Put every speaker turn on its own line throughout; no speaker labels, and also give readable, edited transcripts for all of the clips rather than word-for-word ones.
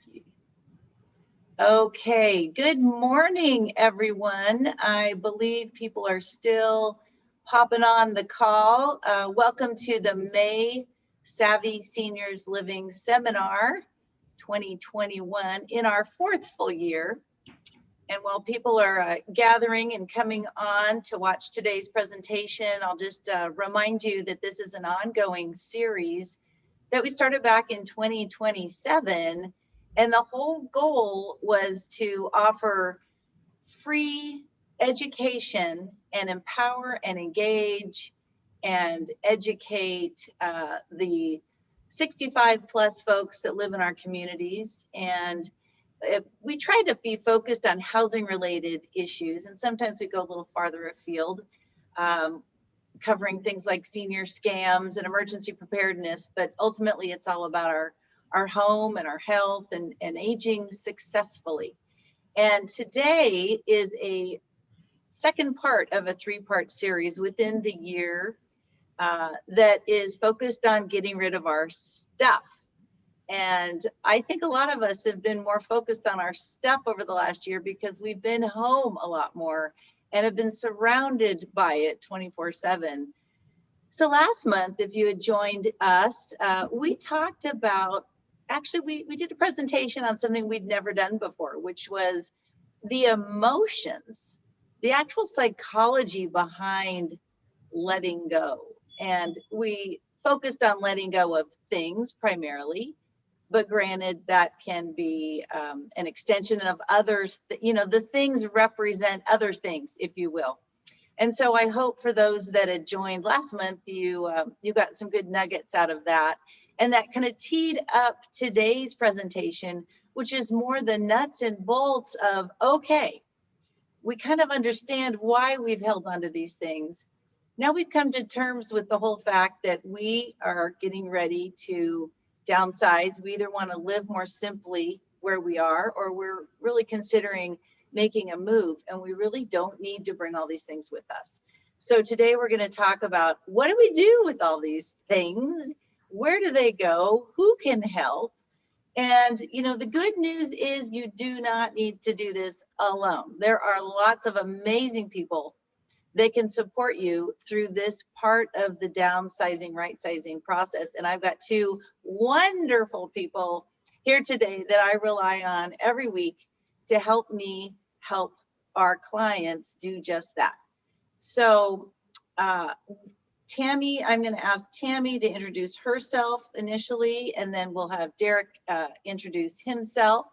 see. Okay, good morning, everyone. I believe people are still popping on the call. Welcome to the May Savvy Seniors Living Seminar 2021 in our fourth full year. And while people are gathering and coming on to watch today's presentation, I'll just remind you that this is an ongoing series that we started back in 2027. And the whole goal was to offer free education and empower and engage and educate the 65 plus folks that live in our communities. And we try to be focused on housing related issues. And sometimes we go a little farther afield, covering things like senior scams and emergency preparedness. But ultimately, it's all about our home and our health and aging successfully. And today is a second part of a three-part series within the year that is focused on getting rid of our stuff. And I think a lot of us have been more focused on our stuff over the last year because we've been home a lot more and have been surrounded by it 24/7. So last month, if you had joined us, we talked about, actually, we did a presentation on something we'd never done before, which was the emotions, the actual psychology behind letting go. And we focused on letting go of things primarily, but granted that can be an extension of others. You know, the things represent other things, if you will. And so I hope for those that had joined last month, you got some good nuggets out of that. And that kind of teed up today's presentation, which is more the nuts and bolts of, okay, we kind of understand why we've held on to these things. Now we've come to terms with the whole fact that we are getting ready to downsize. We either want to live more simply where we are, or we're really considering making a move, and we really don't need to bring all these things with us. So today we're going to talk about, what do we do with all these things? Where do they go? Who can help? And you know, the good news is you do not need to do this alone. There are lots of amazing people that can support you through this part of the downsizing, right-sizing process. And I've got two wonderful people here today that I rely on every week to help me help our clients do just that. So Tammy, I'm going to ask Tammy to introduce herself initially, and then we'll have Derek introduce himself.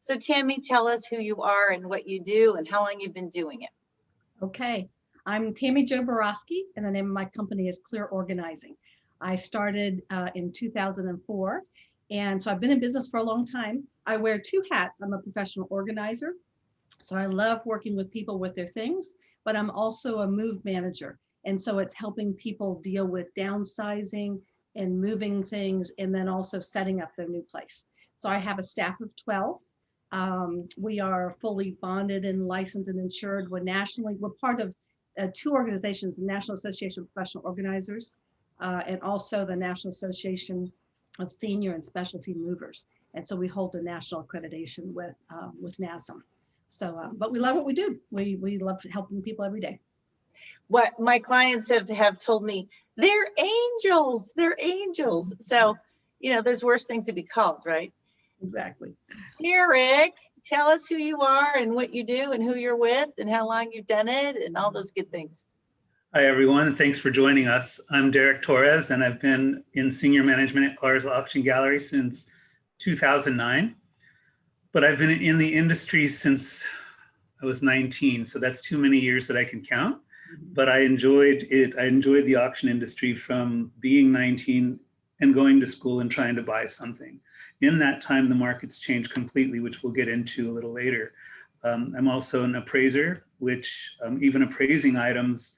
So Tammy, tell us who you are and what you do and how long you've been doing it.
Okay, I'm Tammy Jo Borowski, and the name of my company is Clear Organizing. I started in 2004, and so I've been in business for a long time. I wear two hats. I'm a professional organizer, so I love working with people with their things, but I'm also a move manager. And so it's helping people deal with downsizing and moving things, and then also setting up their new place. So I have a staff of 12. We are fully bonded and licensed and insured. We're part of two organizations, the National Association of Professional Organizers, and also the National Association of Senior and Specialty Movers. And so we hold a national accreditation with NASM. So, but we love what we do. We love helping people every day.
What my clients have told me, they're angels, they're angels. So, you know, there's worse things to be called, right?
Exactly.
Derek, tell us who you are and what you do and who you're with and how long you've done it and all those good things.
Hi, everyone. Thanks for joining us. I'm Derek Torres, and I've been in senior management at Clark's Auction Gallery since 2009. But I've been in the industry since I was 19, so that's too many years that I can count. But I enjoyed it. I enjoyed the auction industry from being 19 and going to school and trying to buy something. In that time, the market's changed completely, which we'll get into a little later. I'm also an appraiser, which even appraising items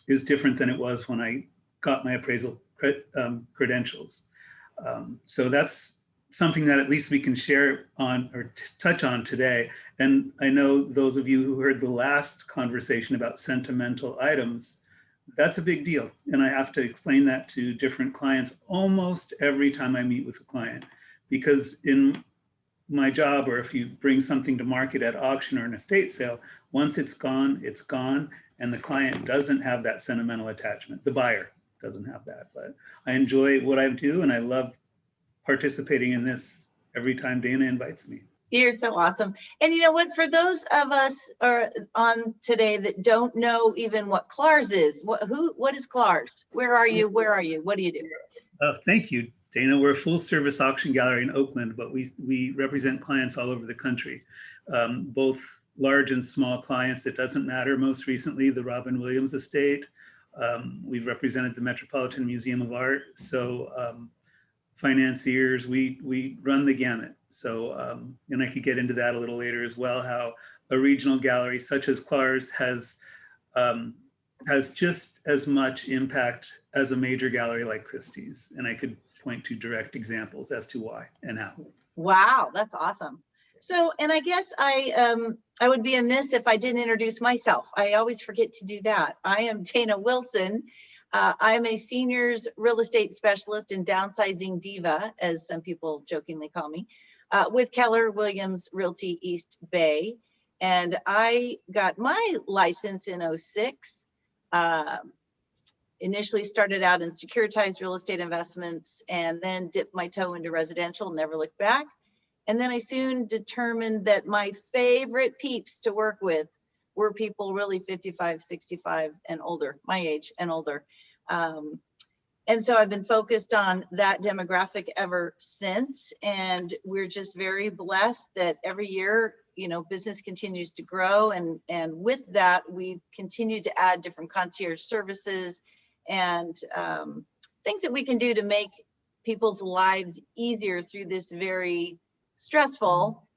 is different than it was when I got my appraisal credentials. So that's something that at least we can share on or touch on today. And I know those of you who heard the last conversation about sentimental items, that's a big deal. And I have to explain that to different clients almost every time I meet with a client, because in my job, or if you bring something to market at auction or an estate sale, once it's gone, and the client doesn't have that sentimental attachment. The buyer doesn't have that, but I enjoy what I do, and I love participating in this every time Dayna invites me.
You're so awesome. And you know what, for those of us are on today that don't know even what CLARS is, what is CLARS? Where are you? What do you do?
Thank you, Dayna. We're a full service auction gallery in Oakland, but we represent clients all over the country, both large and small clients. It doesn't matter. Most recently, the Robin Williams estate. We've represented the Metropolitan Museum of Art. So financiers, we run the gamut. So, and I could get into that a little later as well, how a regional gallery such as CLARS has just as much impact as a major gallery like Christie's. And I could point to direct examples as to why and how. Wow,
that's awesome. So, and I guess I would be amiss if I didn't introduce myself. I always forget to do that. I am Dayna Wilson. I'm a seniors real estate specialist and downsizing diva, as some people jokingly call me, with Keller Williams Realty East Bay. And I got my license in 2006. Initially started out in securitized real estate investments and then dipped my toe into residential, never looked back. And then I soon determined that my favorite peeps to work with were people really 55, 65 and older, my age and older. And so I've been focused on that demographic ever since. And we're just very blessed that every year, you know, business continues to grow. And with that, we continue to add different concierge services and things that we can do to make people's lives easier through this very stressful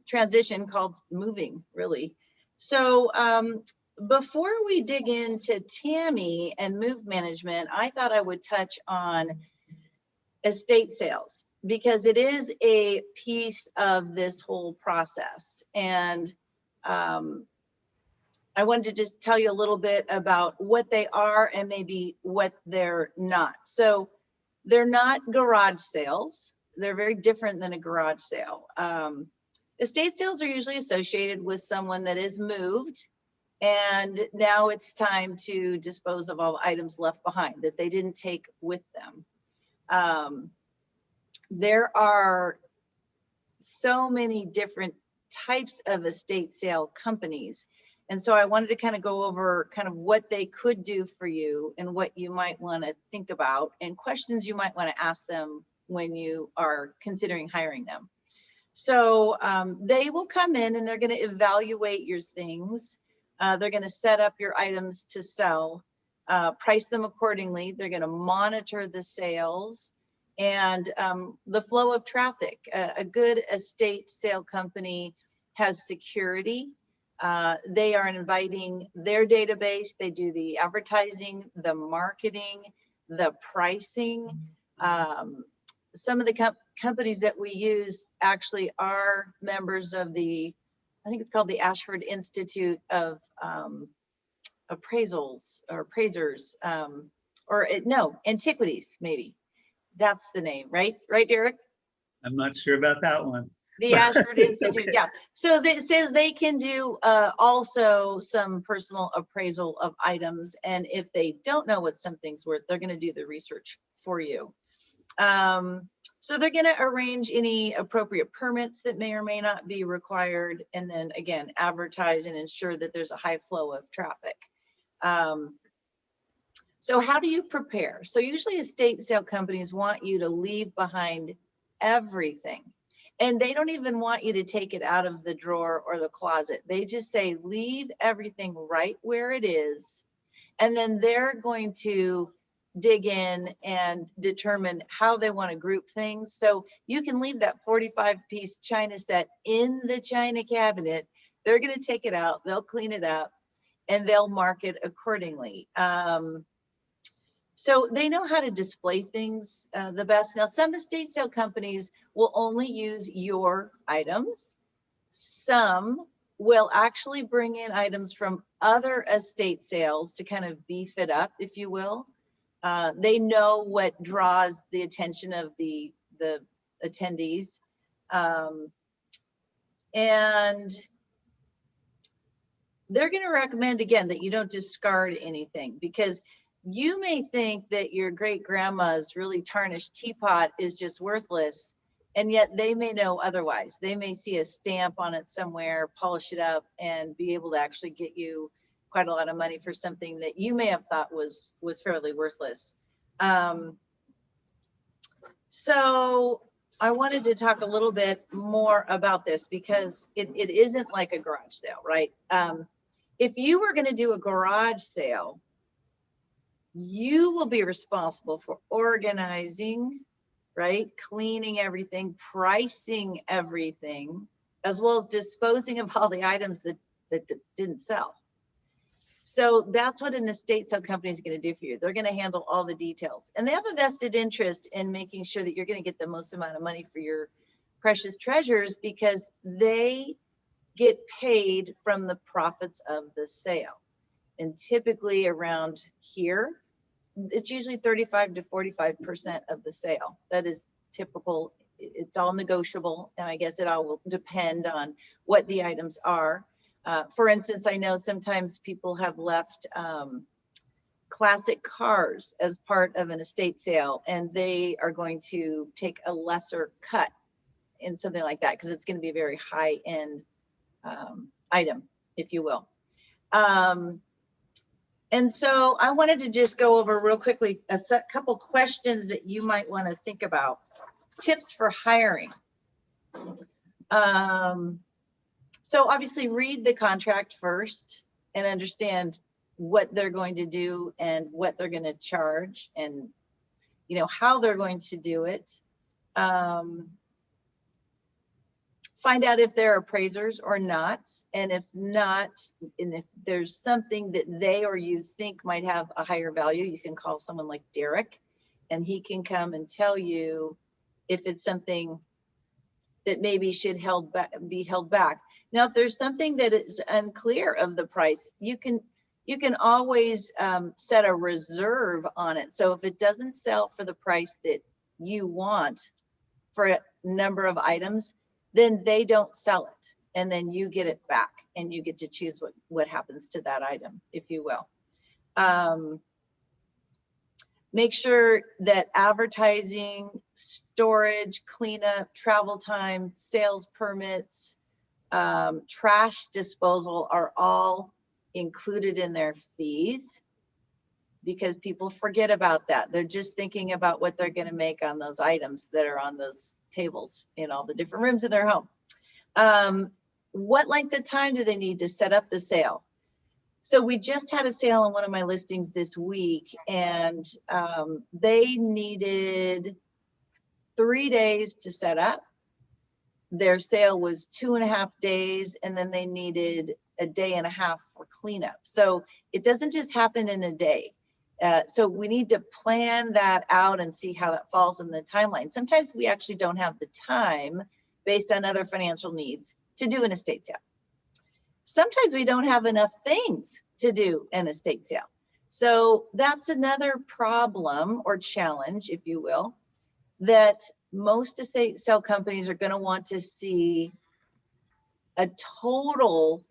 transition called moving, really. So before we dig into Tammy and move management, I thought I would touch on estate sales because it is a piece of this whole process. And I wanted to just tell you a little bit about what they are and maybe what they're not. So they're not garage sales. They're very different than a garage sale. Estate sales are usually associated with someone that is moved and now it's time to dispose of all the items left behind that they didn't take with them. There are so many different types of estate sale companies. And so I wanted to kind of go over kind of what they could do for you and what you might want to think about and questions you might want to ask them when you are considering hiring them. So they will come in and they're going to evaluate your things. They're going to set up your items to sell, price them accordingly. They're going to monitor the sales and the flow of traffic. A good estate sale company has security. They are inviting their database. They do the advertising, the marketing, the pricing. Some of the companies that we use actually are members of the, I think it's called the Ashford Institute of Appraisals or Appraisers, no, Antiquities, maybe. That's the name, right? Right, Derek?
I'm not sure about that one.
The Ashford Institute, okay. Yeah. So they say they can do also some personal appraisal of items. And if they don't know what something's worth, they're going to do the research for you. So they're going to arrange any appropriate permits that may or may not be required. And then again, advertise and ensure that there's a high flow of traffic. So how do you prepare? So usually estate sale companies want you to leave behind everything. And they don't even want you to take it out of the drawer or the closet. They just say, leave everything right where it is. And then they're going to dig in and determine how they want to group things. So you can leave that 45-piece china set in the china cabinet. They're going to take it out, they'll clean it up, and they'll mark it accordingly. So they know how to display things the best. Now, some estate sale companies will only use your items. Some will actually bring in items from other estate sales to kind of beef it up, if you will. They know what draws the attention of the attendees. And they're going to recommend, again, that you don't discard anything, because you may think that your great grandma's really tarnished teapot is just worthless, and yet they may know otherwise. They may see a stamp on it somewhere, polish it up, and be able to actually get you quite a lot of money for something that you may have thought was fairly worthless. So I wanted to talk a little bit more about this, because it isn't like a garage sale, right? If you were going to do a garage sale, you will be responsible for organizing, right? Cleaning everything, pricing everything, as well as disposing of all the items that didn't sell. So that's what an estate sale company is going to do for you. They're going to handle all the details, and they have a vested interest in making sure that you're going to get the most amount of money for your precious treasures, because they get paid from the profits of the sale. And typically around here, it's usually 35 to 45% of the sale. That is typical. It's all negotiable, and I guess it all will depend on what the items are. For instance, I know sometimes people have left classic cars as part of an estate sale, and they are going to take a lesser cut in something like that, because it's going to be a very high-end item, if you will. And so I wanted to just go over real quickly a couple questions that you might want to think about. Tips for hiring. So obviously read the contract first and understand what they're going to do and what they're going to charge, and how they're going to do it. Find out if they're appraisers or not, and if not, and if there's something that they or you think might have a higher value, you can call someone like Derek, and he can come and tell you if it's something that maybe should be held back. Now, if there's something that is unclear of the price, you can always set a reserve on it. So if it doesn't sell for the price that you want for a number of items, then they don't sell it, and then you get it back, and you get to choose what happens to that item, if you will. Make sure that advertising, storage, cleanup, travel time, sales permits, trash disposal are all included in their fees, because people forget about that. They're just thinking about what they're going to make on those items that are on those tables in all the different rooms of their home. What length of time do they need to set up the sale? So we just had a sale on one of my listings this week, and they needed 3 days to set up. Their sale was 2.5 days, and then they needed a day and a half for cleanup. So it doesn't just happen in a day. So we need to plan that out and see how that falls in the timeline. Sometimes we actually don't have the time, based on other financial needs, to do an estate sale. Sometimes we don't have enough things to do an estate sale. So that's another problem or challenge, if you will, that most estate sale companies are going to want to see a total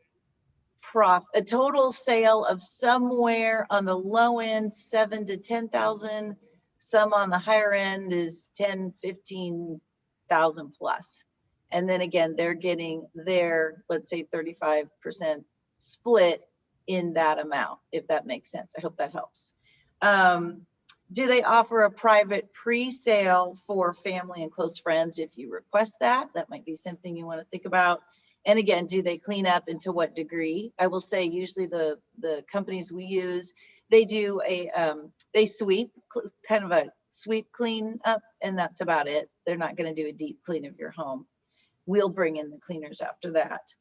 sale of somewhere on the low end, 7,000 to 10,000. Some on the higher end is 10, 15,000 plus. And then again, they're getting their, let's say, 35% split in that amount, if that makes sense. I hope that helps. Do they offer a private pre-sale for family and close friends if you request that? That might be something you want to think about. And again, do they clean up, and to what degree? I will say usually the companies we use, they do they sweep, kind of a sweep clean up, and that's about it. They're not going to do a deep clean of your home. We'll bring in the cleaners after that.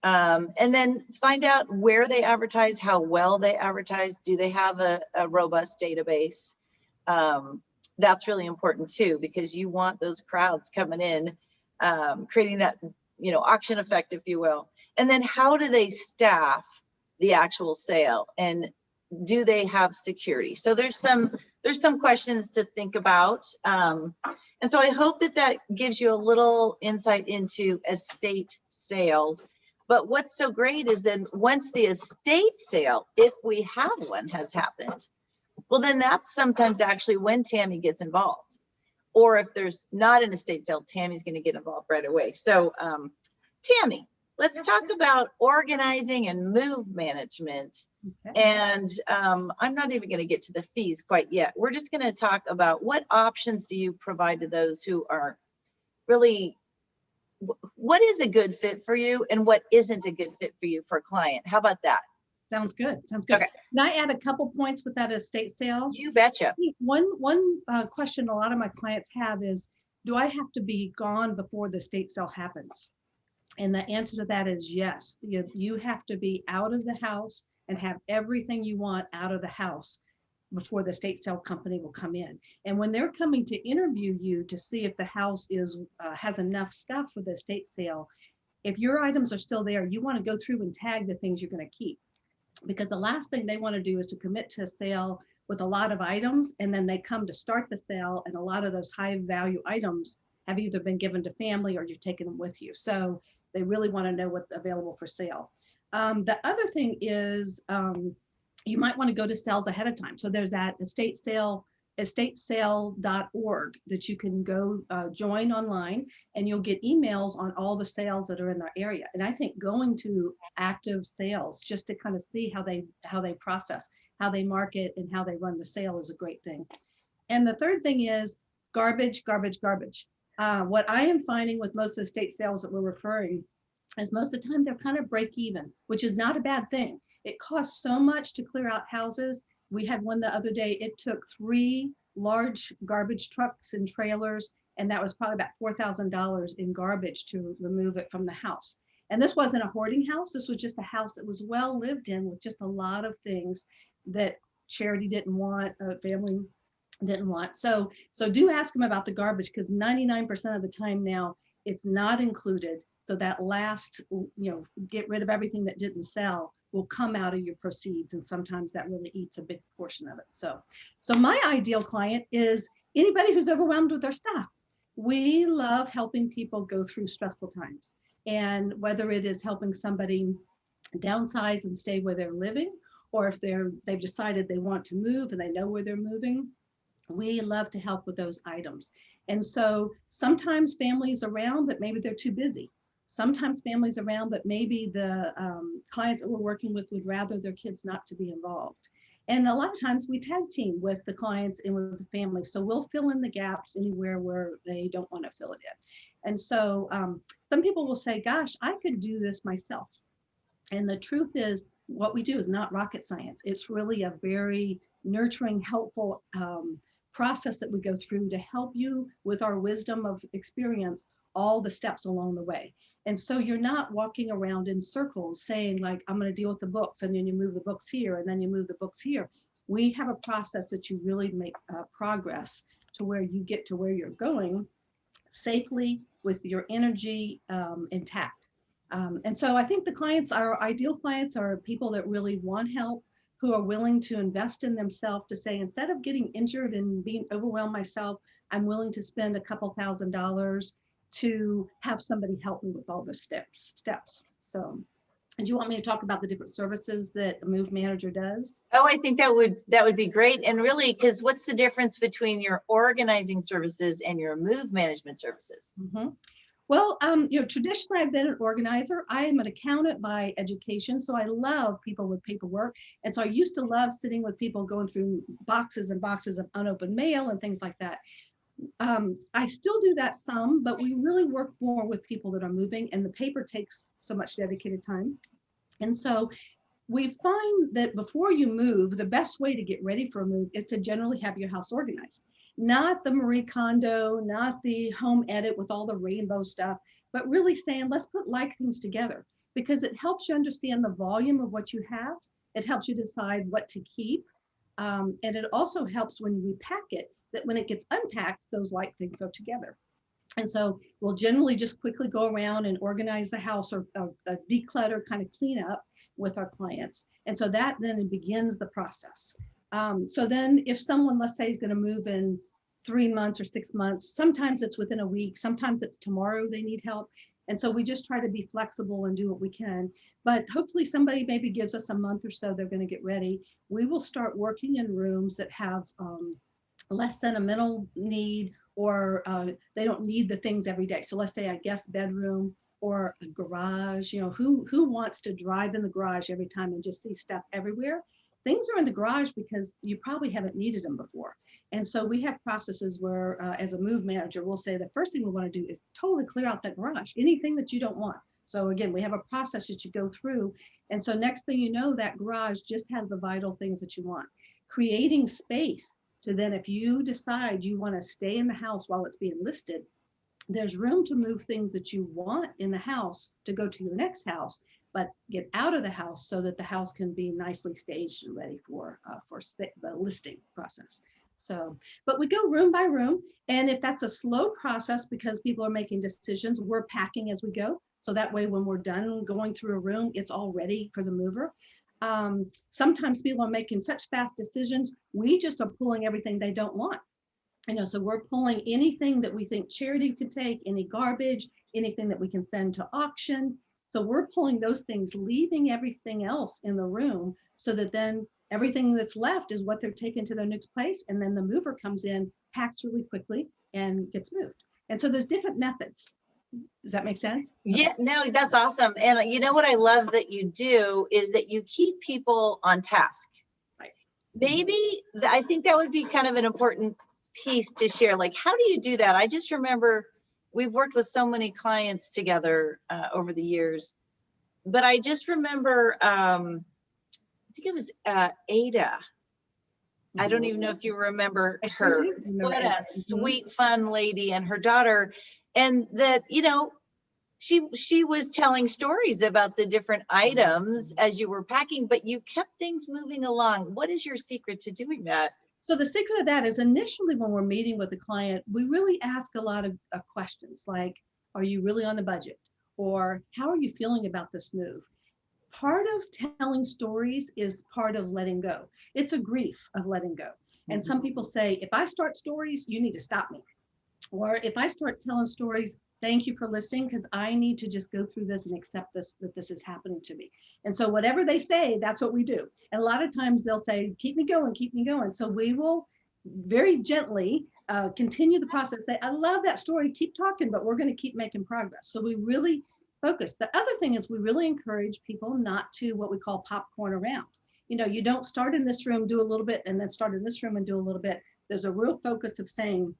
And then find out where they advertise, how well they advertise. Do they have a robust database? That's really important too, because you want those crowds coming in, creating that auction effect, if you will. And then how do they staff the actual sale, and do they have security? So there's some questions to think about. And so I hope that that gives you a little insight into estate sales. But what's so great is that once the estate sale, if we have one, has happened, well, then that's sometimes actually when Tammy gets involved. Or if there's not an estate sale, Tammy's going to get involved right away. So Tammy, let's talk about organizing and move management.
Okay.
And I'm not even going to get to the fees quite yet. We're just going to talk about what options do you provide to those who are really, what is a good fit for you and what isn't a good fit for you for a client? How about that?
Sounds good. Sounds good.
Okay.
Can I add a couple points with that estate sale?
You betcha.
One question a lot of my clients have is, do I have to be gone before the estate sale happens? And the answer to that is yes. You have to be out of the house and have everything you want out of the house before the estate sale company will come in. And when they're coming to interview you to see if the house has enough stuff for the estate sale, if your items are still there, you want to go through and tag the things you're going to keep. Because the last thing they want to do is to commit to a sale with a lot of items, and then they come to start the sale, and a lot of those high value items have either been given to family or you've taken them with you. So they really want to know what's available for sale. The other thing is you might want to go to sales ahead of time. So there's that estatesale.org that you can go join online, and you'll get emails on all the sales that are in our area. And I think going to active sales just to kind of see how they process, how they market, and how they run the sale is a great thing. And the third thing is garbage. What I am finding with most of the estate sales that we're referring is most of the time they're kind of break even, which is not a bad thing. It costs so much to clear out houses. We had one the other day. It took 3 large garbage trucks and trailers, and that was probably about $4,000 in garbage to remove it from the house. And this wasn't a hoarding house. This was just a house that was well lived in with just a lot of things that charity didn't want, family didn't want. So do ask them about the garbage, because 99% of the time now it's not included. So that last, get rid of everything that didn't sell will come out of your proceeds, and sometimes that really eats a big portion of it. So my ideal client is anybody who's overwhelmed with their stuff. We love helping people go through stressful times, and whether it is helping somebody downsize and stay where they're living, or if they've decided they want to move and they know where they're moving, we love to help with those items. And so sometimes families around, but maybe they're too busy. Sometimes families around, but maybe the clients that we're working with would rather their kids not to be involved. And a lot of times we tag team with the clients and with the family. So we'll fill in the gaps anywhere where they don't want to fill it in. And so some people will say, gosh, I could do this myself. And the truth is, what we do is not rocket science. It's really a very nurturing, helpful process that we go through to help you with our wisdom of experience, all the steps along the way. And so you're not walking around in circles saying, like, I'm going to deal with the books, and then you move the books here, and then you move the books here. We have a process that you really make progress to where you get to where you're going safely with your energy intact. And so I think the clients, our ideal clients, are people that really want help, who are willing to invest in themselves, to say, instead of getting injured and being overwhelmed myself, I'm willing to spend a couple $1,000s to have somebody help me with all the steps. So, and do you want me to talk about the different services that a move manager does?
Oh, I think that would be great. And really, because what's the difference between your organizing services and your move management services?
Mm-hmm. Well, traditionally I've been an organizer. I am an accountant by education, so I love people with paperwork. And so I used to love sitting with people going through boxes and boxes of unopened mail and things like that. I still do that some, but we really work more with people that are moving, and the paper takes so much dedicated time. And so we find that before you move, the best way to get ready for a move is to generally have your house organized. Not the Marie Kondo, not the home edit with all the rainbow stuff, but really saying, let's put like things together, because it helps you understand the volume of what you have. It helps you decide what to keep. And it also helps when you repack it, that when it gets unpacked, those like things are together. And so we'll generally just quickly go around and organize the house, or declutter, kind of clean up with our clients. And so that then begins the process. So then if someone, let's say, is going to move in 3 months or 6 months. Sometimes it's within a week. Sometimes it's tomorrow they need help. And so we just try to be flexible and do what we can. But hopefully somebody maybe gives us a month or so, they're going to get ready. We will start working in rooms that have less sentimental need, or they don't need the things every day. So let's say a guest bedroom or a garage. You know, who wants to drive in the garage every time and just see stuff everywhere? Things are in the garage because you probably haven't needed them before. And so we have processes where, as a move manager, we'll say the first thing we want to do is totally clear out that garage, anything that you don't want. So again, we have a process that you go through. And so next thing you know, that garage just has the vital things that you want. Creating space to then, if you decide you want to stay in the house while it's being listed, there's room to move things that you want in the house to go to your next house, but get out of the house so that the house can be nicely staged and ready for the listing process. So, but we go room by room. And if that's a slow process because people are making decisions, we're packing as we go. So that way, when we're done going through a room, it's all ready for the mover. Sometimes people are making such fast decisions, we just are pulling everything they don't want. You know, so we're pulling anything that we think charity could take, any garbage, anything that we can send to auction. So we're pulling those things, leaving everything else in the room so that then everything that's left is what they're taking to their next place. And then the mover comes in, packs really quickly, and gets moved. And so there's different methods. Does that make sense?
Yeah, no, that's awesome. And you know what I love that you do is that you keep people on task.
Right.
Maybe I think that would be kind of an important piece to share. Like, how do you do that? I just remember we've worked with so many clients together over the years, but I just remember, I think it was Ada. I don't even know if you remember her. What a sweet, fun lady, and her daughter. And that, you know, she was telling stories about the different items as you were packing, but you kept things moving along. What is your secret to doing that?
So the secret of that is initially when we're meeting with a client, we really ask a lot of questions like, are you really on the budget? Or how are you feeling about this move? Part of telling stories is part of letting go. It's a grief of letting go. And some people say, if I start stories, you need to stop me. Or if I start telling stories, thank you for listening, because I need to just go through this and accept this, that this is happening to me. And so whatever they say, that's what we do. And a lot of times they'll say, keep me going, keep me going. So we will very gently continue the process, say, I love that story, keep talking, but we're going to keep making progress. So we really focus. The other thing is we really encourage people not to what we call popcorn around. You know, you don't start in this room, do a little bit, and then start in this room and do a little bit. There's a real focus of saying,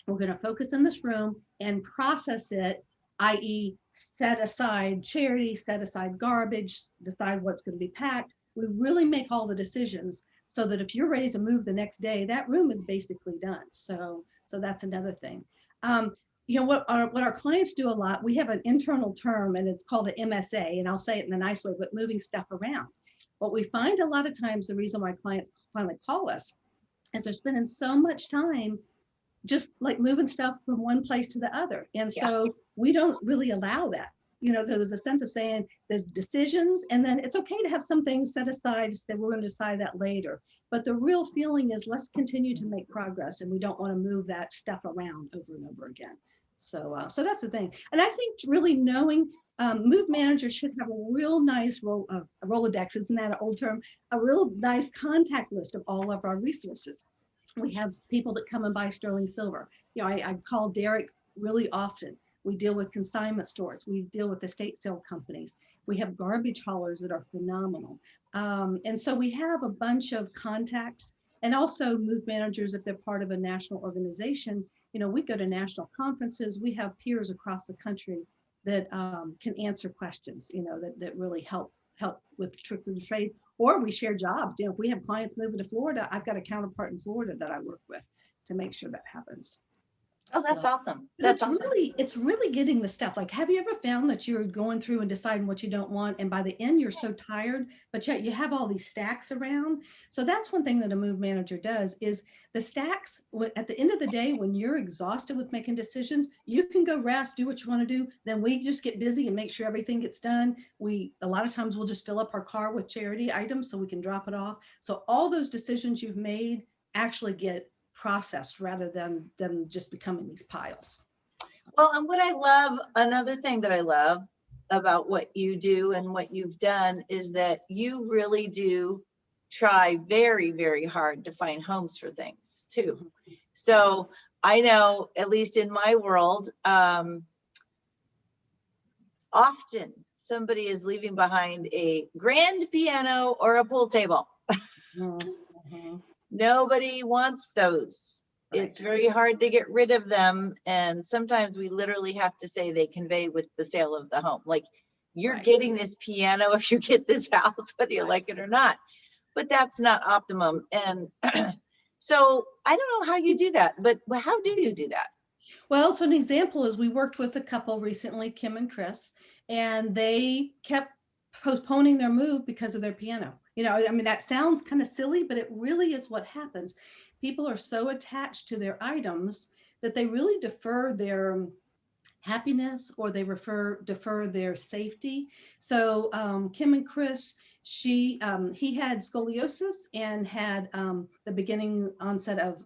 we're going to focus in this room and process it, i.e. set aside charity, set aside garbage, decide what's going to be packed. We really make all the decisions so that if you're ready to move the next day, that room is basically done. So that's another thing. You know, what our clients do a lot, we have an internal term and it's called an MSA, and I'll say it in a nice way, but moving stuff around. What we find a lot of times, the reason why clients finally call us is they're spending so much time just like moving stuff from one place to the other. And so we don't really allow that. You know, there's a sense of saying there's decisions, and then it's okay to have some things set aside that we're going to decide that later. But the real feeling is let's continue to make progress, and we don't want to move that stuff around over and over again. So that's the thing. And I think really knowing move managers should have a real nice Rolodex, isn't that an old term? A real nice contact list of all of our resources. We have people that come and buy sterling silver. You know, I call Derek really often. We deal with consignment stores. We deal with estate sale companies. We have garbage haulers that are phenomenal. And so we have a bunch of contacts, and also move managers, if they're part of a national organization. You know, we go to national conferences. We have peers across the country that can answer questions, you know, that really help with tricks of the trade. Or we share jobs. You know, if we have clients moving to Florida, I've got a counterpart in Florida that I work with to make sure that happens.
Oh, that's awesome.
That's awesome. It's really getting the stuff. Like, have you ever found that you're going through and deciding what you don't want, and by the end you're so tired, but yet you have all these stacks around? So that's one thing that a move manager does is the stacks. At the end of the day, when you're exhausted with making decisions, you can go rest, do what you want to do. Then we just get busy and make sure everything gets done. A lot of times we'll just fill up our car with charity items so we can drop it off. So all those decisions you've made actually get processed rather than them just becoming these piles.
Well, and what I love, another thing that I love about what you do and what you've done is that you really do try very, very hard to find homes for things too. So I know, at least in my world, often somebody is leaving behind a grand piano or a pool table.
Mhm.
Nobody wants those. It's
Right.
very hard to get rid of them. And sometimes we literally have to say they convey with the sale of the home. Like, you're
Right.
getting this piano if you get this house, whether you like it or not. But that's not optimum. And so I don't know how you do that, but how do you do that?
Well, so an example is we worked with a couple recently, Kim and Chris, and they kept postponing their move because of their piano. You know, I mean, that sounds kind of silly, but it really is what happens. People are so attached to their items that they really defer their happiness, or they defer their safety. So Kim and Chris, he had scoliosis and had the beginning onset of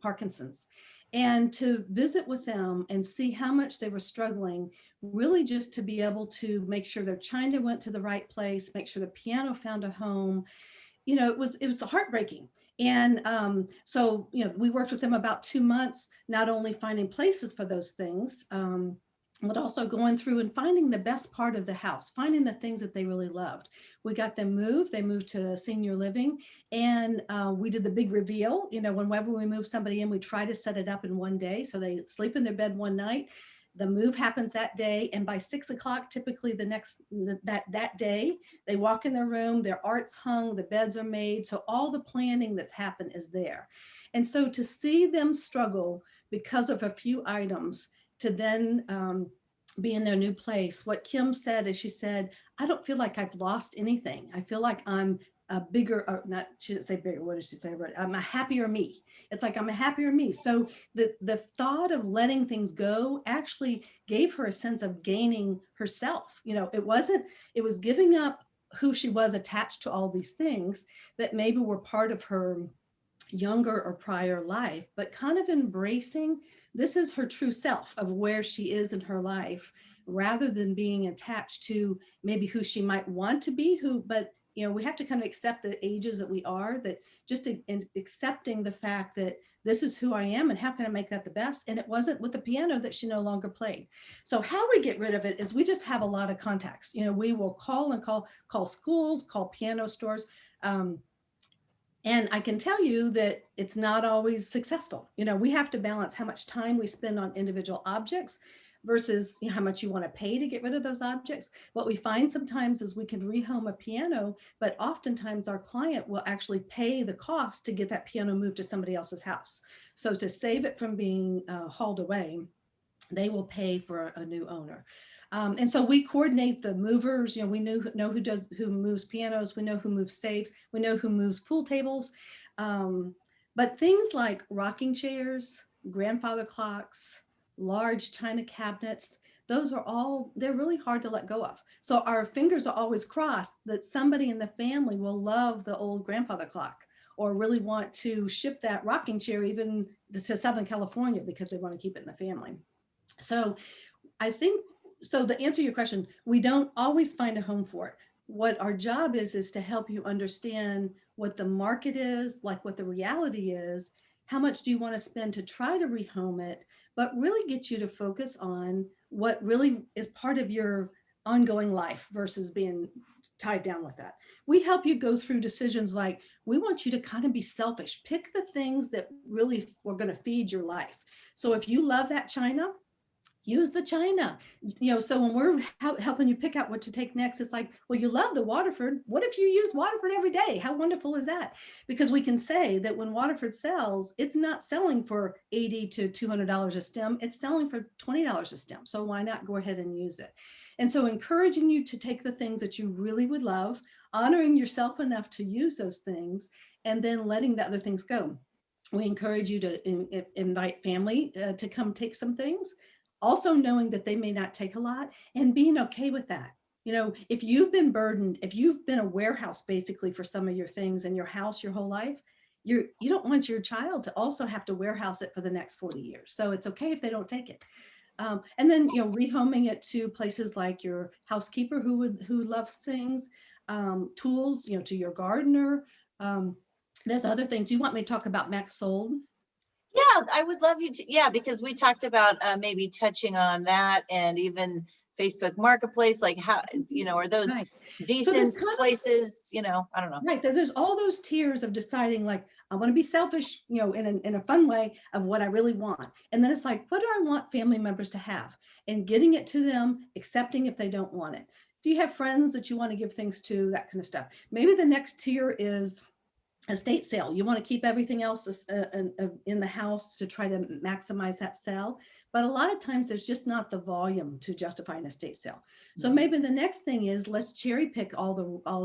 Parkinson's. And to visit with them and see how much they were struggling, really just to be able to make sure their china went to the right place, make sure the piano found a home, you know, it was heartbreaking. And so, you know, we worked with them about 2 months, not only finding places for those things, but also going through and finding the best part of the house, finding the things that they really loved. We got them moved. They moved to senior living, and we did the big reveal. You know, whenever we move somebody in, we try to set it up in one day. So they sleep in their bed one night. The move happens that day, and by 6 o'clock, typically that day, they walk in their room, their art's hung, the beds are made. So all the planning that's happened is there. And so to see them struggle because of a few items, to then be in their new place, what Kim said is, she said, I don't feel like I've lost anything. I feel like I'm a bigger, or not, she didn't say bigger, what did she say? I'm a happier me. It's like, I'm a happier me. So the thought of letting things go actually gave her a sense of gaining herself. You know, it was giving up who she was attached to all these things that maybe were part of her younger or prior life, but kind of embracing this is her true self of where she is in her life, rather than being attached to maybe who she might want to be, but you know, we have to kind of accept the ages that we are, that just accepting the fact that this is who I am and how can I make that the best. And it wasn't with the piano that she no longer played. So how we get rid of it is we just have a lot of contacts. You know, we will call schools, call piano stores. And I can tell you that it's not always successful. You know, we have to balance how much time we spend on individual objects versus, you know, how much you want to pay to get rid of those objects. What we find sometimes is we can rehome a piano, but oftentimes our client will actually pay the cost to get that piano moved to somebody else's house. So to save it from being hauled away, they will pay for a new owner. And so we coordinate the movers. You know, we know who moves pianos. We know who moves safes. We know who moves pool tables. But things like rocking chairs, grandfather clocks, large china cabinets, they're really hard to let go of. So our fingers are always crossed that somebody in the family will love the old grandfather clock, or really want to ship that rocking chair even to Southern California because they want to keep it in the family. So I think, so to answer your question, we don't always find a home for it. What our job is to help you understand what the market is, like what the reality is, how much do you want to spend to try to rehome it, but really get you to focus on what really is part of your ongoing life versus being tied down with that. We help you go through decisions like, we want you to kind of be selfish. Pick the things that really are going to feed your life. So if you love that china, use the china. You know, so when we're helping you pick out what to take next, it's like, well, you love the Waterford. What if you use Waterford every day? How wonderful is that? Because we can say that when Waterford sells, it's not selling for $80 to $200 a stem. It's selling for $20 a stem. So why not go ahead and use it? And so encouraging you to take the things that you really would love, honoring yourself enough to use those things, and then letting the other things go. We encourage you to invite family to come take some things, also knowing that they may not take a lot and being okay with that. You know, if you've been burdened, if you've been a warehouse basically for some of your things in your house your whole life, you don't want your child to also have to warehouse it for the next 40 years. So it's okay if they don't take it. And then, rehoming it to places like your housekeeper who loves things, tools, to your gardener. There's other things. Do you want me to talk about Max Sold?
Yeah, I would love you to. Yeah, because we talked about maybe touching on that, and even Facebook Marketplace, like how, are those
Right.
decent places, I don't know.
Right. There's all those tiers of deciding, like, I want to be selfish, in a fun way of what I really want. And then it's like, what do I want family members to have? And getting it to them, accepting if they don't want it. Do you have friends that you want to give things to? That kind of stuff. Maybe the next tier is estate sale. You want to keep everything else in the house to try to maximize that sale. But a lot of times there's just not the volume to justify an estate sale. So maybe the next thing is, let's cherry pick all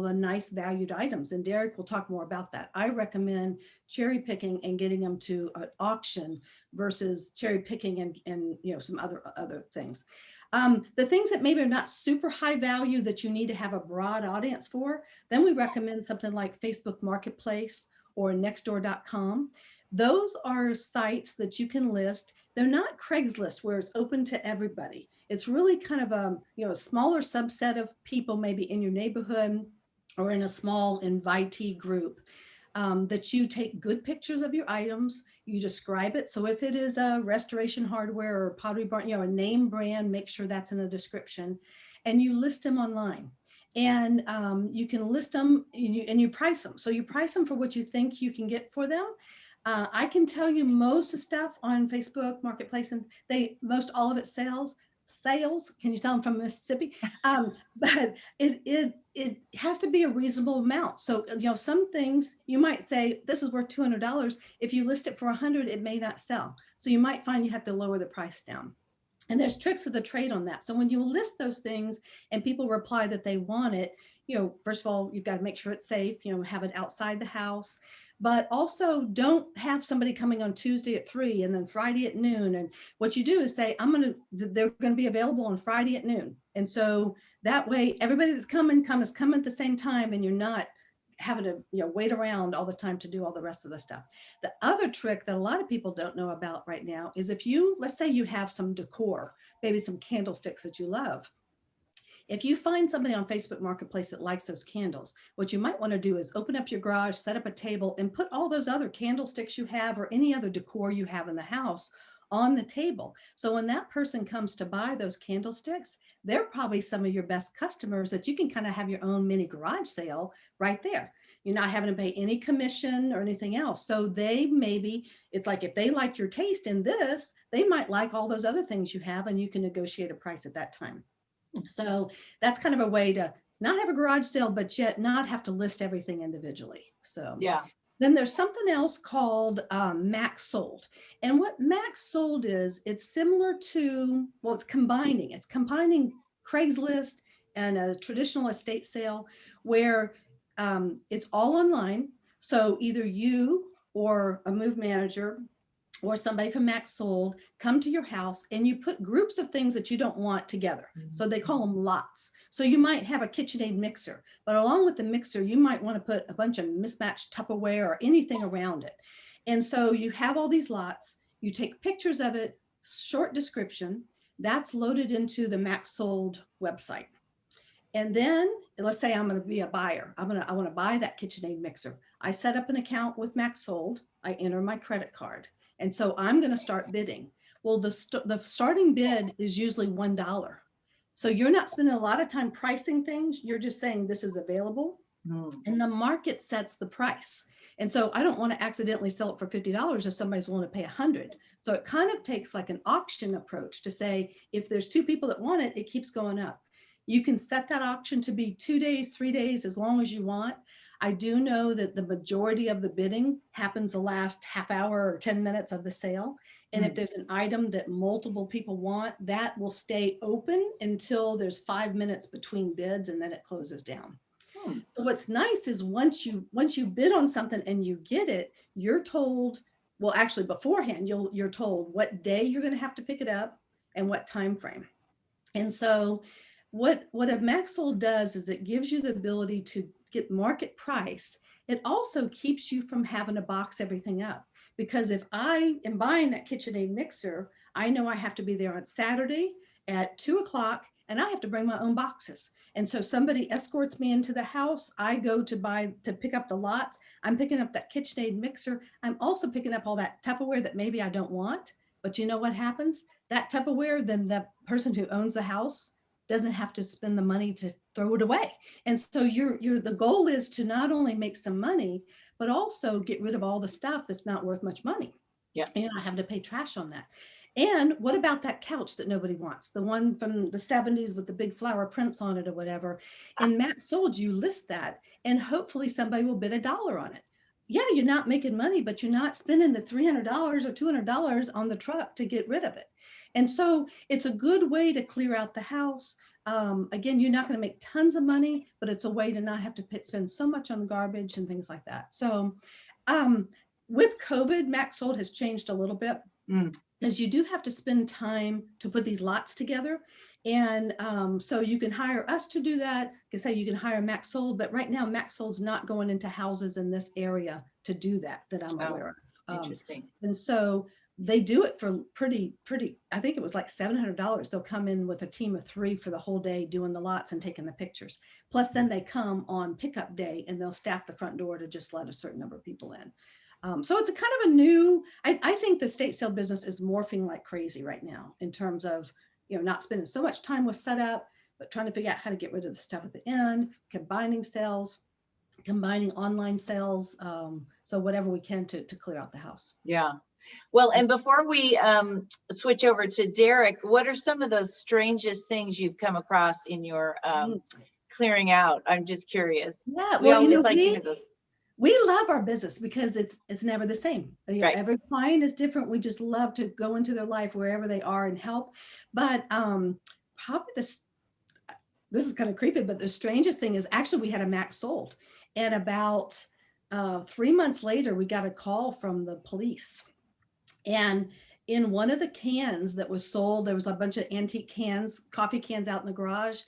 the nice valued items. And Derek will talk more about that. I recommend cherry picking and getting them to an auction versus cherry picking and some other things. The things that maybe are not super high value that you need to have a broad audience for, then we recommend something like Facebook Marketplace or nextdoor.com. Those are sites that you can list. They're not Craigslist where it's open to everybody. It's really kind of a smaller subset of people maybe in your neighborhood or in a small invitee group. That you take good pictures of your items, you describe it. So if it is a Restoration Hardware or Pottery Barn, a name brand, make sure that's in the description, and you list them online. And you can list them and you price them. So you price them for what you think you can get for them. I can tell you most of stuff on Facebook Marketplace, and most all of it sales. Can you tell I'm from Mississippi? But it has to be a reasonable amount. So some things you might say this is worth $200. If you list it for $100, it may not sell. So you might find you have to lower the price down. And there's tricks of the trade on that. So when you list those things and people reply that they want it, first of all, you've got to make sure it's safe, have it outside the house, but also don't have somebody coming on Tuesday at 3 and then Friday at noon. And what you do is say, they're going to be available on Friday at noon. And so that way, everybody that's coming at the same time, and you're not having to wait around all the time to do all the rest of the stuff. The other trick that a lot of people don't know about right now is let's say you have some decor, maybe some candlesticks that you love. If you find somebody on Facebook Marketplace that likes those candles, what you might want to do is open up your garage, set up a table, and put all those other candlesticks you have or any other decor you have in the house on the table. So when that person comes to buy those candlesticks, they're probably some of your best customers that you can kind of have your own mini garage sale right there. You're not having to pay any commission or anything else. So it's like if they like your taste in this, they might like all those other things you have, and you can negotiate a price at that time. So that's kind of a way to not have a garage sale, but yet not have to list everything individually. So
yeah.
Then there's something else called Max Sold. And what Max Sold is, it's similar to, it's combining Craigslist and a traditional estate sale where it's all online. So either you or a move manager or somebody from Max Sold come to your house and you put groups of things that you don't want together. So they call them lots. So you might have a KitchenAid mixer, but along with the mixer, you might want to put a bunch of mismatched Tupperware or anything around it. And so you have all these lots, you take pictures of it, short description, that's loaded into the Max Sold website. And then let's say I'm going to be a buyer. I want to buy that KitchenAid mixer. I set up an account with Max Sold. I enter my credit card. And so I'm going to start bidding. Well, the starting bid is usually $1. So you're not spending a lot of time pricing things. You're just saying this is available. And the market sets the price. And so I don't want to accidentally sell it for $50 if somebody's willing to pay $100. So it kind of takes like an auction approach to say, if there's 2 people that want it, it keeps going up. You can set that auction to be 2 days, 3 days, as long as you want. I do know that the majority of the bidding happens the last half hour or 10 minutes of the sale. And if there's an item that multiple people want, that will stay open until there's 5 minutes between bids, and then it closes down. So what's nice is once you bid on something and you get it, you're told, well, actually beforehand, you're told what day you're going to have to pick it up and what time frame. And so what a Max Sold does is it gives you the ability to get market price it also keeps you from having to box everything up. Because if I am buying that KitchenAid mixer, I know I have to be there on Saturday at 2 o'clock, and I have to bring my own boxes. And so somebody escorts me into the house. I go to pick up the lots. I'm picking up that KitchenAid mixer. I'm also picking up all that Tupperware that maybe I don't want. But you know what happens? That Tupperware, then the person who owns the house doesn't have to spend the money to throw it away. And so the goal is to not only make some money, but also get rid of all the stuff that's not worth much money.
Yeah.
And I have to pay trash on that. And what about that couch that nobody wants? The one from the 70s with the big flower prints on it or whatever. In Max Sold, you list that, and hopefully somebody will bid $1 on it. Yeah, you're not making money, but you're not spending the $300 or $200 on the truck to get rid of it. And so it's a good way to clear out the house. Again, you're not going to make tons of money, but it's a way to not have to spend so much on the garbage and things like that. So with COVID, Max Sold has changed a little bit. Because you do have to spend time to put these lots together. And so you can hire us to do that. Like I say, you can hire Max Sold, but right now Max Sold's not going into houses in this area to do that I'm aware of.
Interesting.
And so they do it for pretty, I think it was like $700. They'll come in with a team of 3 for the whole day doing the lots and taking the pictures. Plus then they come on pickup day and they'll staff the front door to just let a certain number of people in. So it's a kind of a new, I think the estate sale business is morphing like crazy right now in terms of, not spending so much time with setup, but trying to figure out how to get rid of the stuff at the end, combining sales, combining online sales. So whatever we can to clear out the house.
Yeah. Well, and before we switch over to Derek, what are some of those strangest things you've come across in your clearing out? I'm just curious.
Yeah,
We always like to hear those.
We love our business because it's never the same.
Right.
Every client is different. We just love to go into their life wherever they are and help. But probably this is kind of creepy, but the strangest thing is actually we had a Max Sold, and about 3 months later, we got a call from the police. And in one of the cans that was sold, there was a bunch of antique cans, coffee cans out in the garage.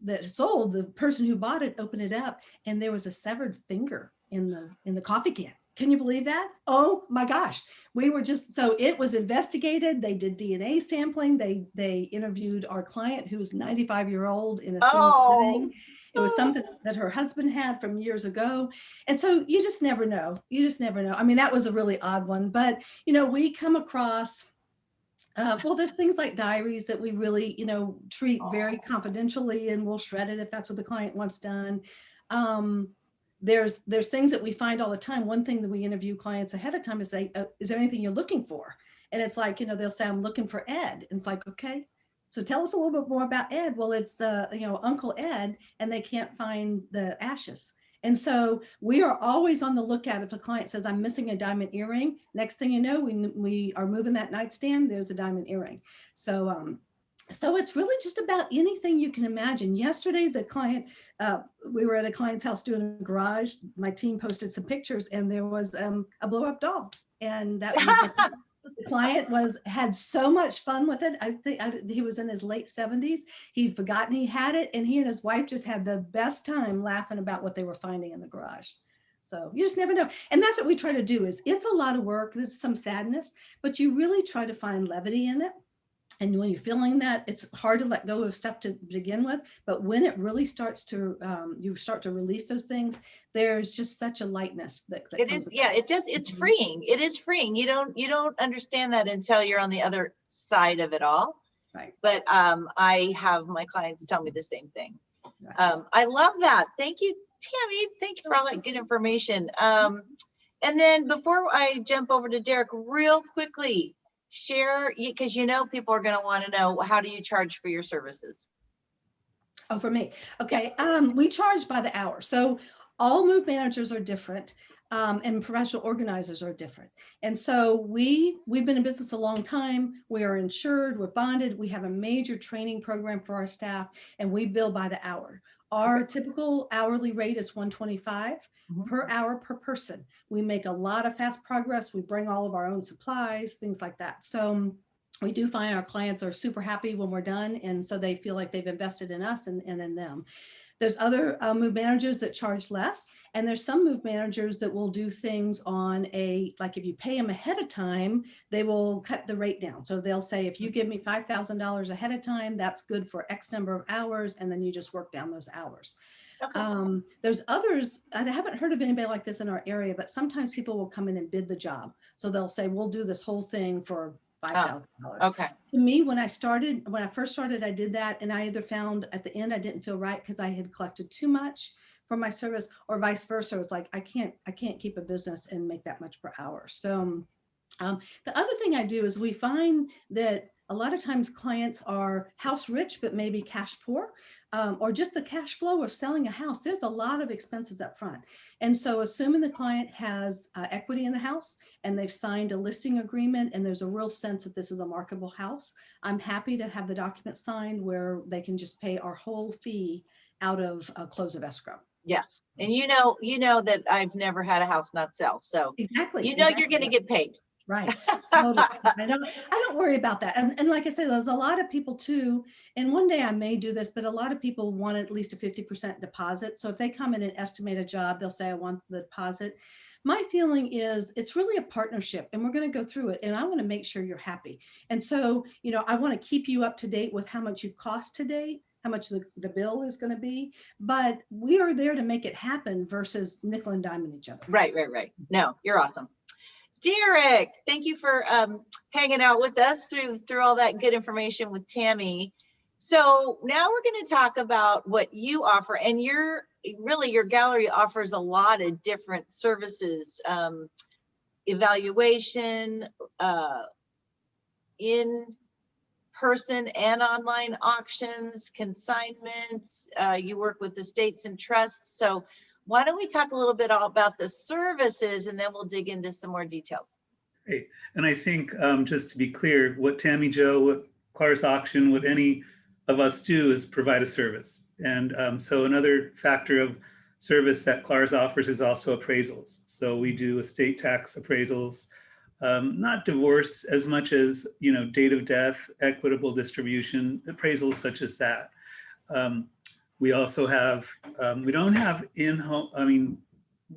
That sold, the person who bought it opened it up, and there was a severed finger in the coffee can. Can you believe that? Oh my gosh. We were so it was investigated. They did DNA sampling. They interviewed our client, who was 95-year-old in a single thing. It was something that her husband had from years ago. And so you just never know. I mean, that was a really odd one, but we come across well, there's things like diaries that we really, treat very confidentially, and we'll shred it if that's what the client wants done. There's things that we find all the time. One thing that we interview clients ahead of time is say, is there anything you're looking for? And it's like, they'll say, I'm looking for Ed. And it's like, okay, so tell us a little bit more about Ed. Well, it's the, Uncle Ed, and they can't find the ashes. And so we are always on the lookout. If a client says, I'm missing a diamond earring, next thing you know, we are moving that nightstand, there's the diamond earring. So it's really just about anything you can imagine. Yesterday, the client, we were at a client's house doing a garage. My team posted some pictures, and there was a blow up doll. And that was the client had so much fun with it. I think he was in his late 70s. He'd forgotten he had it, and he and his wife just had the best time laughing about what they were finding in the garage. So you just never know. And that's what we try to do. It's a lot of work. There's some sadness, but you really try to find levity in it. And when you're feeling that, it's hard to let go of stuff to begin with. But when it really starts to, you start to release those things, there's just such a lightness that
it is. Yeah, it does. It's freeing. It is freeing. You don't understand that until you're on the other side of it all.
Right.
But I have my clients tell me the same thing. Right. I love that. Thank you, Tammy. Thank you for all that good information. And then before I jump over to Derek, real quickly, share, because people are going to want to know, how do you charge for your services?
Oh, for me. Okay. We charge by the hour. So all move managers are different, and professional organizers are different. And so we've been in business a long time. We are insured, we're bonded. We have a major training program for our staff, and we bill by the hour. Our typical hourly rate is $125 per hour per person. We make a lot of fast progress. We bring all of our own supplies, things like that. So we do find our clients are super happy when we're done. And so they feel like they've invested in us and in them. There's other move managers that charge less. And there's some move managers that will do things on like if you pay them ahead of time, they will cut the rate down. So they'll say, if you give me $5,000 ahead of time, that's good for X number of hours. And then you just work down those hours.
Okay.
There's others, I haven't heard of anybody like this in our area, but sometimes people will come in and bid the job. So they'll say, we'll do this whole thing for $5,000.
Okay.
To me, when I first started, I did that. And I either found at the end, I didn't feel right because I had collected too much for my service, or vice versa. It was like, I can't keep a business and make that much per hour. So the other thing I do is we find that a lot of times clients are house rich, but maybe cash poor, or just the cash flow of selling a house. There's a lot of expenses up front. And so assuming the client has equity in the house and they've signed a listing agreement and there's a real sense that this is a marketable house, I'm happy to have the document signed where they can just pay our whole fee out of a close of escrow.
Yes. And you know that I've never had a house not sell. So
Exactly.
you're going to get paid.
Right. Totally. I don't worry about that. And like I said, there's a lot of people too, and one day I may do this, but a lot of people want at least a 50% deposit. So if they come in and estimate a job, they'll say, I want the deposit. My feeling is it's really a partnership and we're going to go through it. And I want to make sure you're happy. And so, I want to keep you up to date with how much you've cost to date, how much the bill is going to be, but we are there to make it happen versus nickel and diming each other.
Right. No, you're awesome. Derek, thank you for hanging out with us through all that good information with Tammy. So now we're going to talk about what you offer, and your gallery offers a lot of different services, evaluation, in-person and online auctions, consignments. You work with estates and trusts. So why don't we talk a little bit all about the services, and then we'll dig into some more details.
Great. And I think just to be clear, what Tammy Jo, what Clar's Auction, what any of us do is provide a service. And so another factor of service that Clar's offers is also appraisals. So we do estate tax appraisals, not divorce as much as, date of death, equitable distribution, appraisals such as that. We also have, we don't have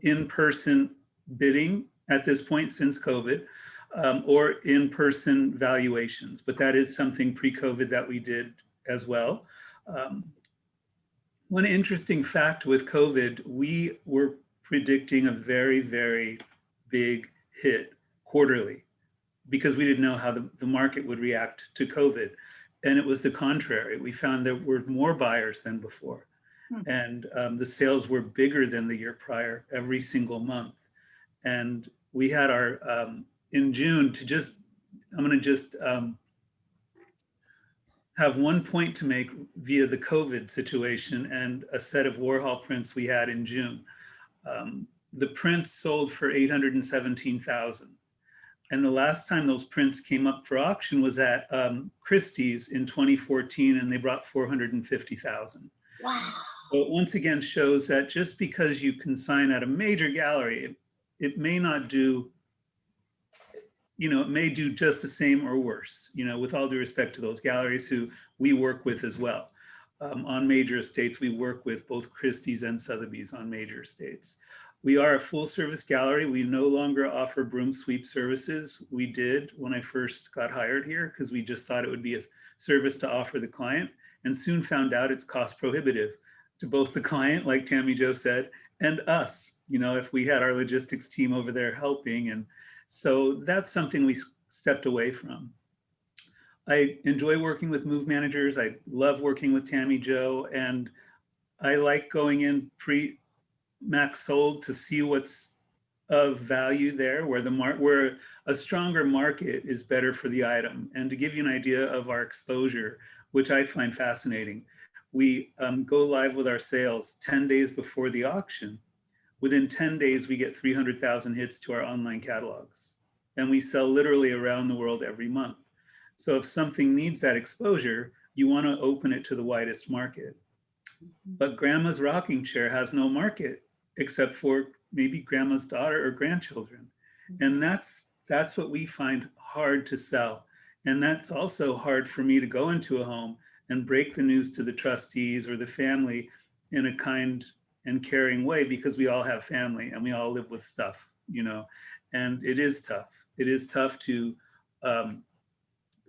in-person bidding at this point since COVID, or in-person valuations, but that is something pre-COVID that we did as well. One interesting fact with COVID, we were predicting a very, very big hit quarterly because we didn't know how the market would react to COVID. And it was the contrary. We found there were more buyers than before. And the sales were bigger than the year prior every single month. And we had our, in June, I'm going to just have one point to make via the COVID situation and a set of Warhol prints we had in June. The prints sold for $817,000. And the last time those prints came up for auction was at Christie's in 2014, and they brought $450,000.
Wow.
So it once again shows that just because you consign at a major gallery, it may not do, it may do just the same or worse, with all due respect to those galleries who we work with as well. On major estates, we work with both Christie's and Sotheby's on major estates. We are a full service gallery. We no longer offer broom sweep services. We did when I first got hired here because we just thought it would be a service to offer the client, and soon found out it's cost prohibitive to both the client, like Tammy Jo said, and us, if we had our logistics team over there helping. And so that's something we stepped away from. I enjoy working with move managers. I love working with Tammy Jo, and I like going in max sold to see what's of value there, where a stronger market is better for the item. And to give you an idea of our exposure, which I find fascinating, we go live with our sales 10 days before the auction. Within 10 days, we get 300,000 hits to our online catalogs, and we sell literally around the world every month. So if something needs that exposure, you want to open it to the widest market. But grandma's rocking chair has no market except for maybe grandma's daughter or grandchildren. And that's what we find hard to sell. And that's also hard for me to go into a home and break the news to the trustees or the family in a kind and caring way, because we all have family and we all live with stuff, you know, and it is tough. It is tough to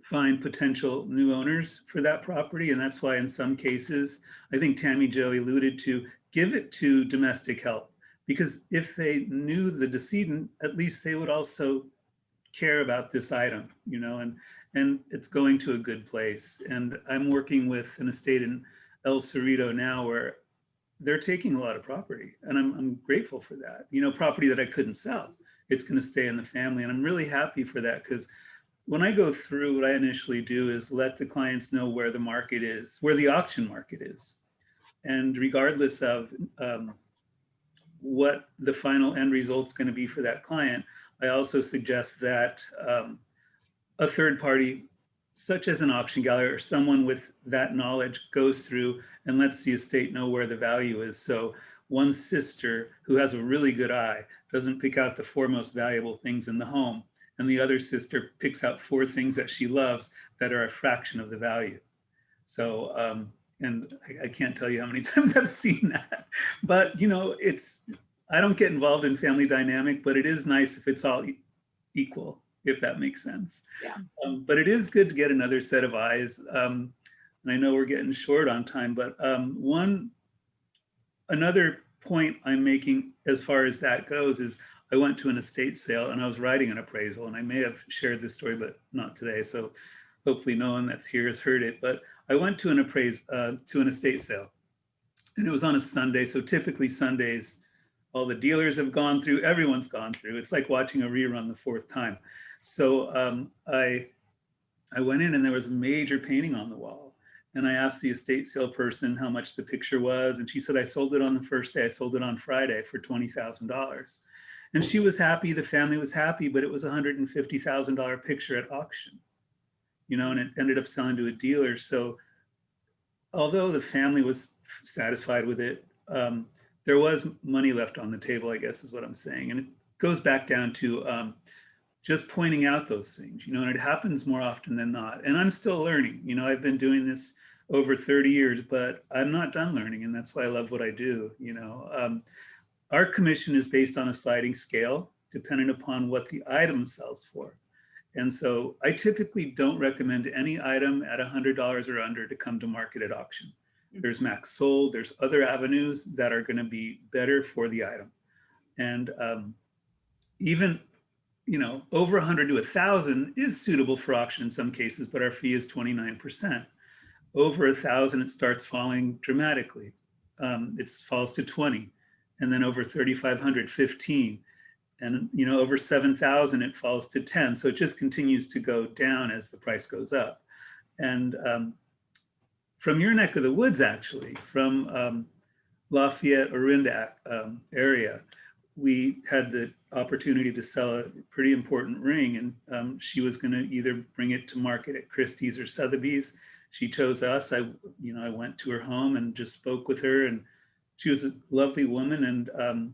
find potential new owners for that property. And that's why in some cases, I think Tammy Jo alluded to, give it to domestic help, because if they knew the decedent, at least they would also care about this item, you know, and it's going to a good place. And I'm working with an estate in El Cerrito now where they're taking a lot of property, and I'm grateful for that. You know, property that I couldn't sell, it's going to stay in the family. And I'm really happy for that, because when I go through, what I initially do is let the clients know where the market is, where the auction market is. And regardless of what the final end result's going to be for that client, I also suggest that a third party, such as an auction gallery or someone with that knowledge, goes through and lets the estate know where the value is. So one sister who has a really good eye doesn't pick out the 4 most valuable things in the home, and the other sister picks out 4 things that she loves that are a fraction of the value. So, and I can't tell you how many times I've seen that, but you know, I don't get involved in family dynamic, but it is nice if it's all equal, if that makes sense.
Yeah.
But it is good to get another set of eyes. And I know we're getting short on time, but another point I'm making as far as that goes is I went to an estate sale and I was writing an appraisal, and I may have shared this story, but not today. So hopefully no one that's here has heard it, but I went to an estate sale, and it was on a Sunday. So typically Sundays, all the dealers have gone through, everyone's gone through. It's like watching a rerun the 4th time. So I went in and there was a major painting on the wall. And I asked the estate sale person how much the picture was. And she said, I sold it on the first day. I sold it on Friday for $20,000. And she was happy, the family was happy, but it was a $150,000 picture at auction, you know, and it ended up selling to a dealer. So although the family was satisfied with it, there was money left on the table, I guess is what I'm saying. And it goes back down to just pointing out those things, you know, and it happens more often than not. And I'm still learning, you know, I've been doing this over 30 years, but I'm not done learning. And that's why I love what I do, you know. Our commission is based on a sliding scale, depending upon what the item sells for. And so I typically don't recommend any item at $100 or under to come to market at auction. There's max sold, there's other avenues that are going to be better for the item. And even, you know, over 100 to 1,000 is suitable for auction in some cases, but our fee is 29%. Over 1,000, it starts falling dramatically. It falls to 20, and then over 3,500, 15. And, you know, over 7,000, it falls to 10. So it just continues to go down as the price goes up. And from your neck of the woods, actually, from Lafayette, Orinda area, we had the opportunity to sell a pretty important ring, and she was going to either bring it to market at Christie's or Sotheby's. She chose us. I went to her home and just spoke with her, and she was a lovely woman, and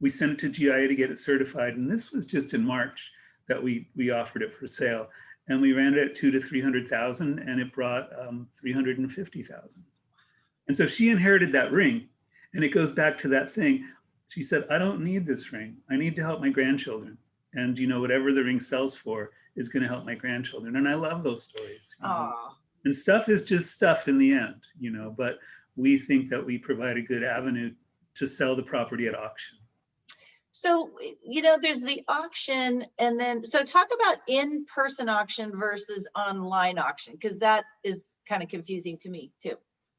we sent it to GIA to get it certified. And this was just in March that we offered it for sale, and we ran it at 200,000 to 300,000, and it brought 350,000. And so she inherited that ring, and it goes back to that thing. She said, I don't need this ring. I need to help my grandchildren. And, you know, whatever the ring sells for is going to help my grandchildren. And I love those stories. And stuff is just stuff in the end, you know, but we think that we provide a good avenue to sell the property at auction.
So, you know, there's the auction, and then, so talk about in-person auction versus online auction, because that is kind of confusing to me too.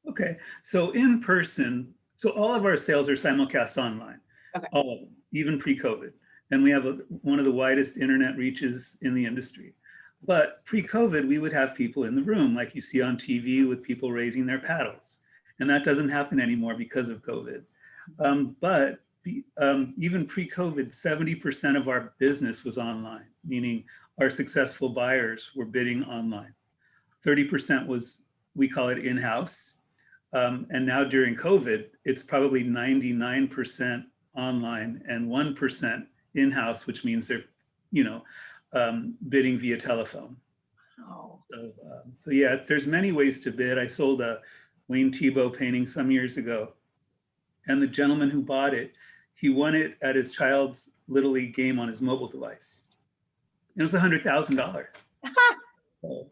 Okay, so in person, so all of our sales are simulcast online,
Okay.
All of them, even pre-COVID. And we have one of the widest internet reaches in the industry. But pre-COVID, we would have people in the room, like you see on TV with people raising their paddles. And that doesn't happen anymore because of COVID. But even pre-COVID, 70% of our business was online, meaning our successful buyers were bidding online. 30% was, we call it in-house. And now during COVID, it's probably 99% online and 1% in-house, which means they're, you know, bidding via telephone.
Oh.
So yeah, there's many ways to bid. I sold a Wayne Thiebaud painting some years ago, And the gentleman who bought it, he won it at his child's Little League game on his mobile device. It was $100,000. So,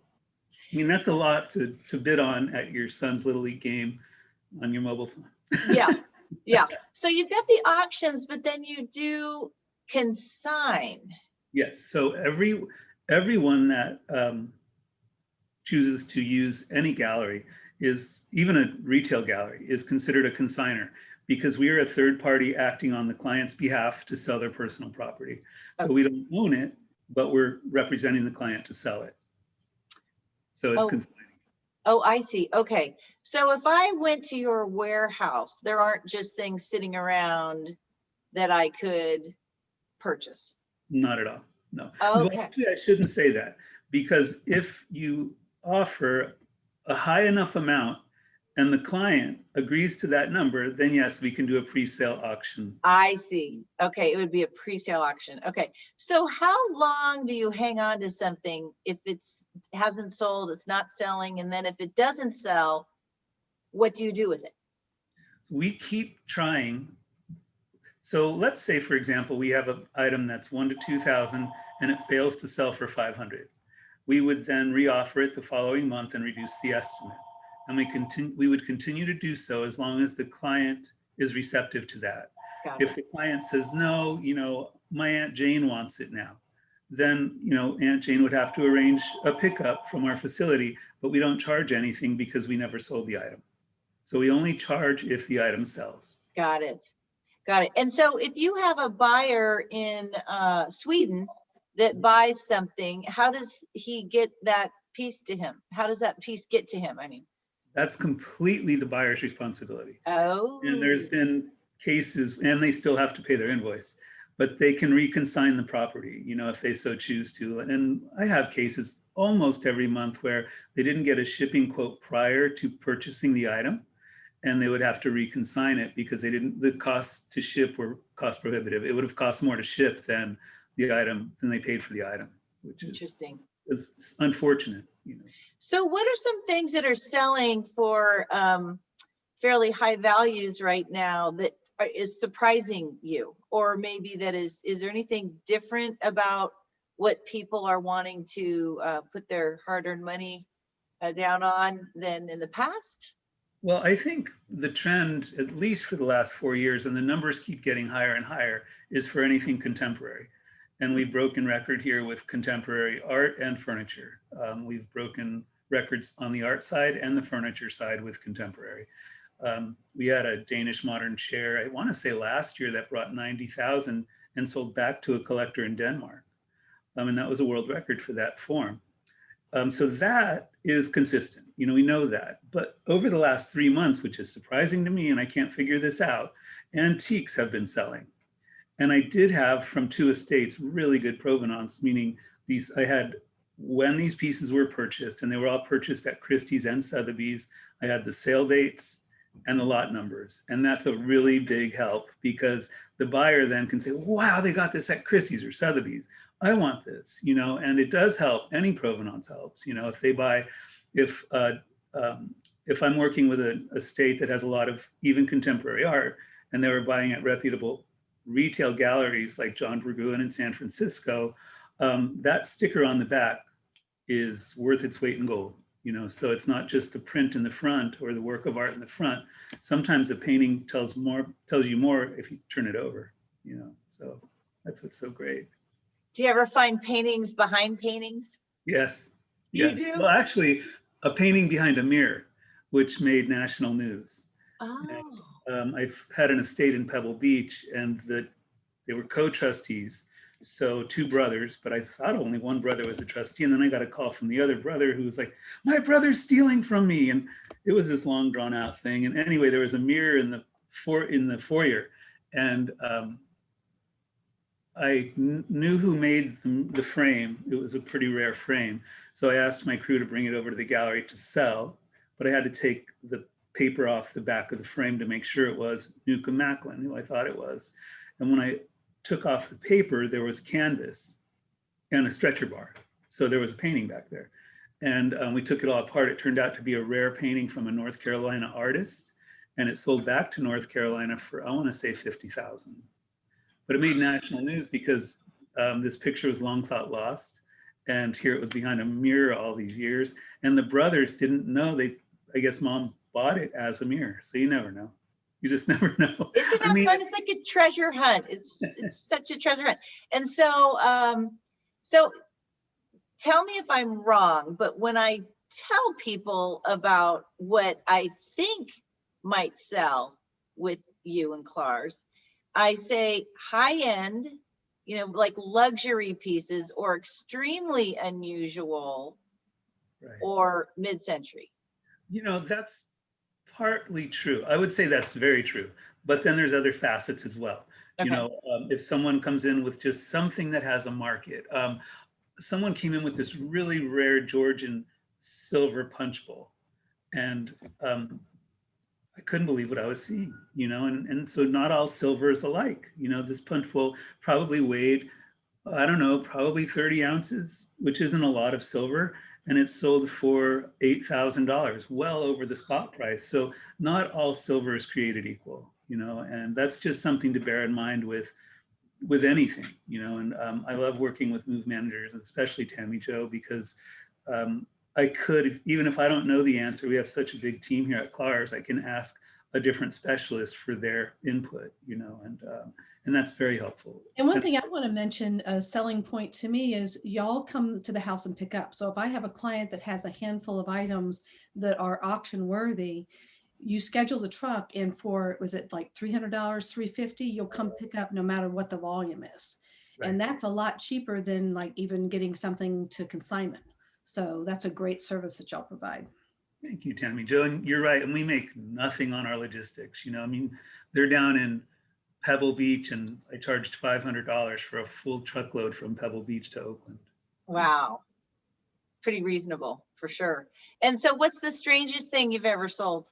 I mean, that's a lot to bid on at your son's Little League game on your mobile phone.
Yeah, yeah. So you've got the auctions, but then you do consign.
Yes. So everyone that chooses to use any gallery, is even a retail gallery, is considered a consigner, because we are a third party acting on the client's behalf to sell their personal property. So we don't own it, but we're representing the client to sell it. So it's consigning.
Oh, I see. Okay. So if I went to your warehouse, there aren't just things sitting around that I could purchase.
Not at all. No.
Okay.
Well, actually, I shouldn't say that, because if you offer a high enough amount and the client agrees to that number, then yes, we can do a pre-sale auction.
I see. Okay. It would be a pre-sale auction. Okay. So how long do you hang on to something if it's hasn't sold, it's not selling, and then if it doesn't sell, what do you do with it?
We keep trying. So let's say, for example, we have an item that's 1,000 to 2,000 and it fails to sell for 500. We would then reoffer it the following month and reduce the estimate. And we would continue to do so as long as the client is receptive to that. If the client says, no, my Aunt Jane wants it now, then, Aunt Jane would have to arrange a pickup from our facility, but we don't charge anything because we never sold the item. So we only charge if the item sells.
Got it. Got it. And so if you have a buyer in Sweden that buys something, how does he get that piece to him? How does that piece get to him? I mean,
that's completely the buyer's responsibility.
Oh.
And there's been cases, and they still have to pay their invoice, but they can reconsign the property, if they so choose to. And I have cases almost every month where they didn't get a shipping quote prior to purchasing the item, and they would have to reconsign it because the costs to ship were cost prohibitive. It would have cost more to ship than they paid for the item, which is
Interesting.
Is unfortunate.
So what are some things that are selling for fairly high values right now that is surprising you? Or maybe is there anything different about what people are wanting to put their hard-earned money down on than in the past?
Well, I think the trend, at least for the last 4 years, and the numbers keep getting higher and higher, is for anything contemporary. And we've broken record here with contemporary art and furniture. We've broken records on the art side and the furniture side with contemporary. We had a Danish modern chair, I want to say last year, that brought 90,000 and sold back to a collector in Denmark. And that was a world record for that form. So that is consistent, we know that. But over the last 3 months, which is surprising to me, and I can't figure this out, antiques have been selling. And I did have from 2 estates really good provenance, meaning I had, when these pieces were purchased, and they were all purchased at Christie's and Sotheby's, I had the sale dates and the lot numbers. And that's a really big help, because the buyer then can say, wow, they got this at Christie's or Sotheby's. I want this, and it does help. Any provenance helps, if they buy, if I'm working with an estate that has a lot of even contemporary art, and they were buying at reputable retail galleries like John Burgoon in San Francisco, that sticker on the back is worth its weight in gold. So it's not just the print in the front or the work of art in the front. Sometimes the painting tells you more if you turn it over, so that's what's so great.
Do you ever find paintings behind paintings?
Yes.
You do?
Well, actually, a painting behind a mirror, which made national news.
Oh.
And, I've had an estate in Pebble Beach, and they were co-trustees. So 2 brothers, but I thought only one brother was a trustee. And then I got a call from the other brother who was like, my brother's stealing from me. And it was this long drawn out thing. And anyway, there was a mirror in the foyer. And I knew who made the frame. It was a pretty rare frame. So I asked my crew to bring it over to the gallery to sell, but I had to take the paper off the back of the frame to make sure it was Newcomb Macklin, who I thought it was. And when I took off the paper, there was canvas and a stretcher bar. So there was a painting back there. And we took it all apart. It turned out to be a rare painting from a North Carolina artist. and it sold back to North Carolina for, I want to say 50,000. But it made national news because this picture was long thought lost. And here it was behind a mirror all these years. And the brothers didn't know. I guess mom bought it as a mirror. So you never know. You just never know.
Isn't that fun? It's like a treasure hunt. It's such a treasure hunt. And so, so tell me if I'm wrong, but when I tell people about what I think might sell with you and Clar's, I say high end, you know, like luxury pieces, or extremely unusual, right, or mid-century.
You know, that's partly true. I would say that's very true, but then there's other facets as well. Okay. You know, if someone comes in with just something that has a market, someone came in with this really rare Georgian silver punch bowl, and I couldn't believe what I was seeing, you know, and so not all silver is alike. You know, this punch bowl probably weighed, I don't know, probably 30 ounces, which isn't a lot of silver. And it sold for $8,000, well over the spot price. So not all silver is created equal, you know, and that's just something to bear in mind with anything, you know. And I love working with move managers, especially Tammy Jo, because I could, even if I don't know the answer, we have such a big team here at Clar's, I can ask a different specialist for their input, you know, and that's very helpful.
And one thing I want to mention, a selling point to me, is y'all come to the house and pick up. So if I have a client that has a handful of items that are auction worthy, you schedule the truck, and for, was it like $300, $350, you'll come pick up no matter what the volume is. Right. And that's a lot cheaper than like even getting something to consignment. So that's a great service that y'all provide.
Thank you, Tammy Jo. And you're right. And we make nothing on our logistics. You know, I mean, they're down in Pebble Beach, and I charged $500 for a full truckload from Pebble Beach to Oakland.
Wow. Pretty reasonable for sure. And so what's the strangest thing you've ever sold?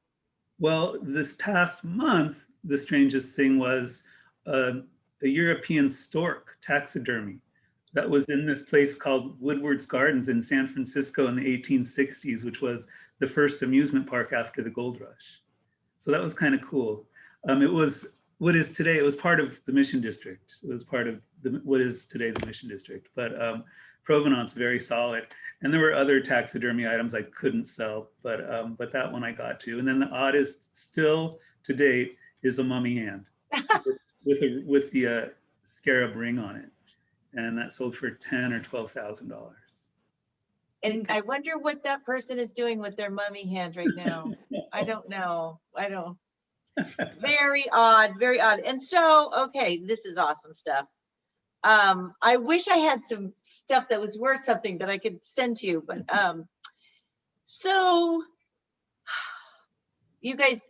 Well, this past month, the strangest thing was a European stork taxidermy that was in this place called Woodward's Gardens in San Francisco in the 1860s, which was the first amusement park after the gold rush. So that was kind of cool. It was what is today, it was part of the Mission District. It was part of what is today the Mission District, but provenance very solid. And there were other taxidermy items I couldn't sell, but that one I got to. And then the oddest still to date is a mummy hand with the scarab ring on it. And that sold for $10,000 or $12,000.
And I wonder what that person is doing with their mummy hand right now. I don't know. I don't. Very odd, very odd. And so, okay, this is awesome stuff. I wish I had some stuff that was worth something that I could send to you, but so you guys,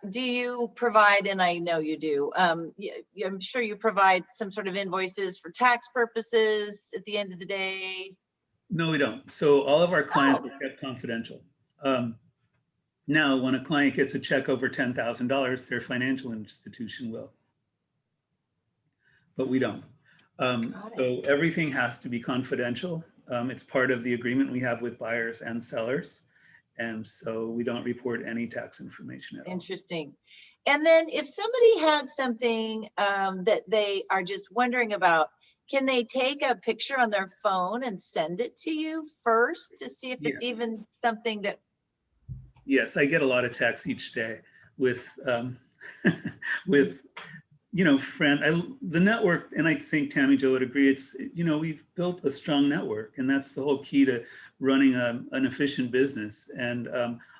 do you provide, and I know you do, I'm sure you provide some sort of invoices for tax purposes at the end of the day?
No, we don't. So all of our clients are kept confidential. Now, when a client gets a check over $10,000, their financial institution will, but we don't. So everything has to be confidential. It's part of the agreement we have with buyers and sellers. And so we don't report any tax information at all.
Interesting. And then if somebody had something that they are just wondering about, can they take a picture on their phone and send it to you first to see if it's even something that?
Yes, I get a lot of texts each day with, with, you know, the network, and I think Tammy Jo would agree, it's, you know, we've built a strong network, and that's the whole key to running an efficient business. And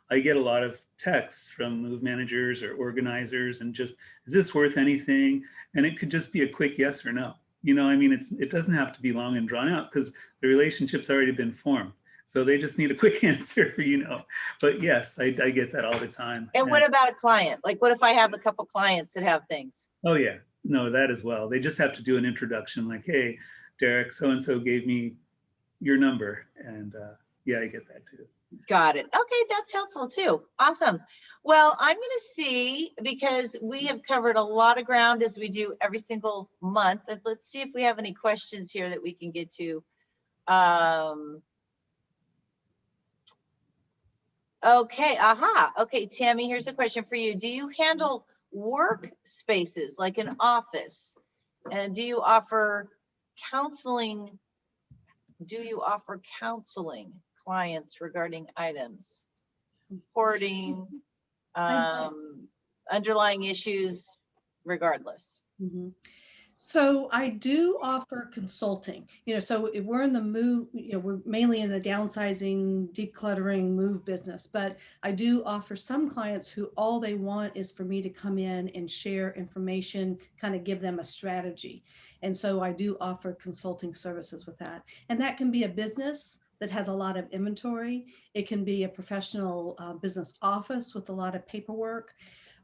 I get a lot of texts from move managers or organizers and just, is this worth anything? And it could just be a quick yes or no. You know, I mean, it doesn't have to be long and drawn out because the relationship's already been formed. So they just need a quick answer, you know. But yes, I get that all the time.
And what about a client? Like, what if I have a couple clients that have things?
Oh yeah, no, that as well. They just have to do an introduction like, hey, Derek, so-and-so gave me your number. And yeah, I get that too.
Got it. Okay, that's helpful too. Awesome. Well, I'm going to see, because we have covered a lot of ground as we do every single month. Let's see if we have any questions here that we can get to. Okay, aha. Okay, Tammy, here's a question for you. Do you handle work spaces like an office? And do you offer counseling? Do you offer counseling clients regarding items, hoarding,
I-
underlying issues, regardless?
Mhm. So I do offer consulting, so if we're in the move, we're mainly in the downsizing, decluttering, move business, but I do offer some clients who all they want is for me to come in and share information, kind of give them a strategy. And so I do offer consulting services with that. And that can be a business that has a lot of inventory. It can be a professional business office with a lot of paperwork.